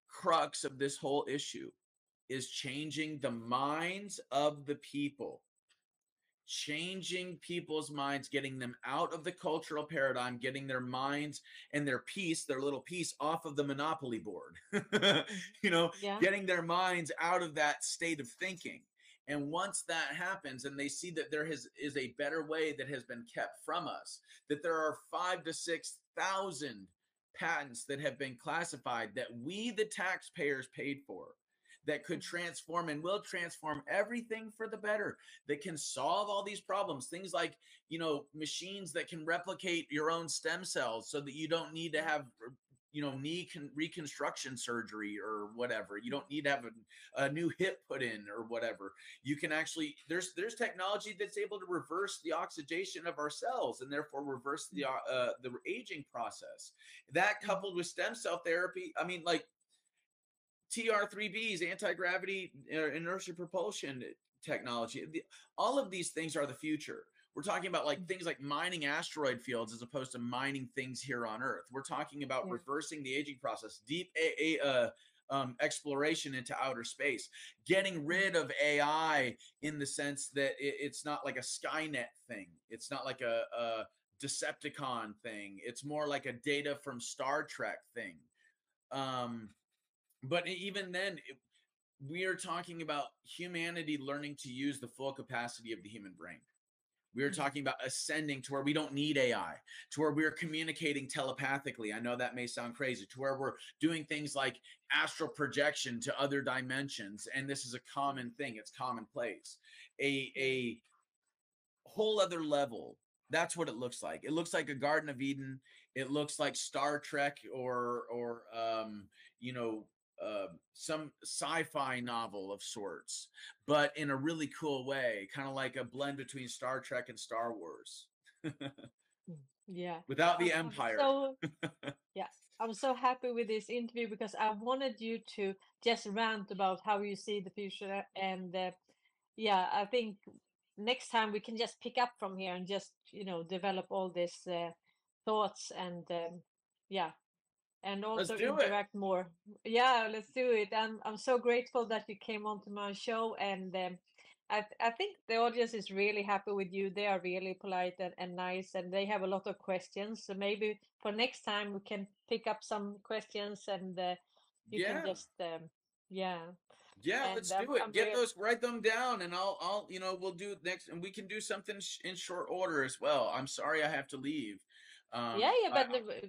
Speaker 9: crux of this whole issue is changing the minds of the people, changing people's minds, getting them out of the cultural paradigm, getting their minds and their piece, their little piece, off of the Monopoly board, you know, getting their minds out of that state of thinking. And once that happens and they see that there is a better way that has been kept from us, that there are 5,000 to 6,000 patents that have been classified that we, the taxpayers, paid for, that could transform and will transform everything for the better, that can solve all these problems. Things like, you know, machines that can replicate your own stem cells so that you don't need to have, you know, knee reconstruction surgery or whatever. You don't need to have a new hip put in or whatever. You can actually, there's technology that's able to reverse the oxidation of our cells and therefore reverse the aging process. That coupled with stem cell therapy, I mean, like TR3Bs, anti-gravity inertia propulsion technology, all of these things are the future. We're talking about like things like mining asteroid fields as opposed to mining things here on Earth. We're talking about reversing the aging process, deep exploration into outer space, getting rid of AI in the sense that it's not like a Skynet thing. It's not like a Decepticon thing. It's more like a Data from Star Trek thing. But even then, we are talking about humanity learning to use the full capacity of the human brain. We are talking about ascending to where we don't need AI, to where we're communicating telepathically. I know that may sound crazy, to where we're doing things like astral projection to other dimensions. And this is a common thing. It's commonplace. A whole other level. That's what it looks like. It looks like a Garden of Eden. It looks like Star Trek or you know, some sci-fi novel of sorts, but in a really cool way, kind of like a blend between Star Trek and Star Wars.
Speaker 8: Yeah.
Speaker 9: Without the Empire.
Speaker 8: Yeah, I'm so happy with this interview because I wanted you to just rant about how you see the future. And yeah, I think next time we can just pick up from here and just, you know, develop all these thoughts and yeah. And also interact more. Yeah, let's do it. I'm so grateful that you came onto my show, and I think the audience is really happy with you. They are really polite and nice, and they have a lot of questions. So maybe for next time we can pick up some questions, and you can just yeah.
Speaker 9: Let's do it. Write them down, and I'll you know, we'll do next, and we can do something in short order as well. I'm sorry I have to leave.
Speaker 8: But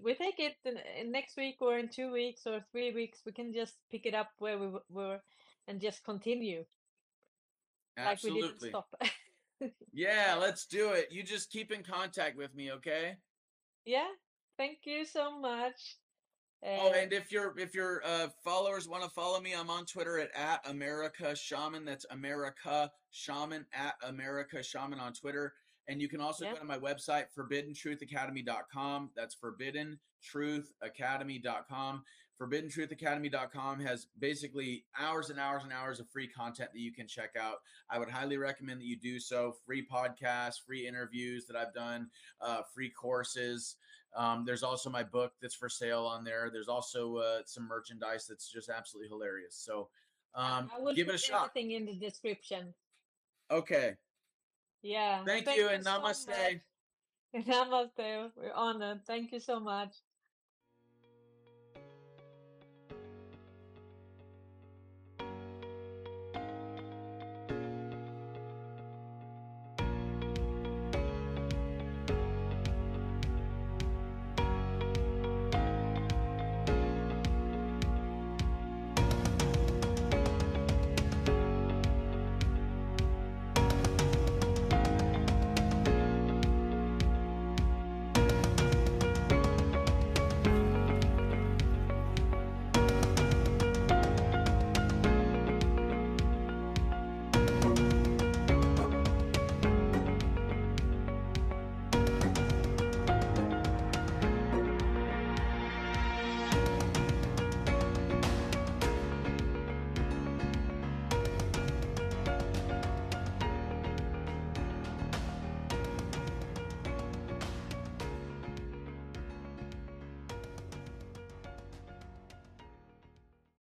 Speaker 8: we take it in next week or in 2 weeks or 3 weeks. We can just pick it up where we were and just continue.
Speaker 9: Absolutely.
Speaker 8: Like we didn't stop.
Speaker 9: Yeah, let's do it. You just keep in contact with me, okay?
Speaker 8: Yeah, thank you so much.
Speaker 9: And if your followers want to follow me, I'm on Twitter at America Shaman. That's America Shaman, at America Shaman on Twitter. And you can also go to my website, forbiddentruthacademy.com. That's forbiddentruthacademy.com. Forbiddentruthacademy.com has basically hours and hours and hours of free content that you can check out. I would highly recommend that you do so. Free podcasts, free interviews that I've done, free courses. There's also my book that's for sale on there. There's also some merchandise that's just absolutely hilarious. So
Speaker 8: I will
Speaker 9: give it a shot.
Speaker 8: Everything in the description.
Speaker 9: Okay.
Speaker 8: Yeah.
Speaker 9: Thank you, and namaste.
Speaker 8: So namaste. We're honored. Thank you so much.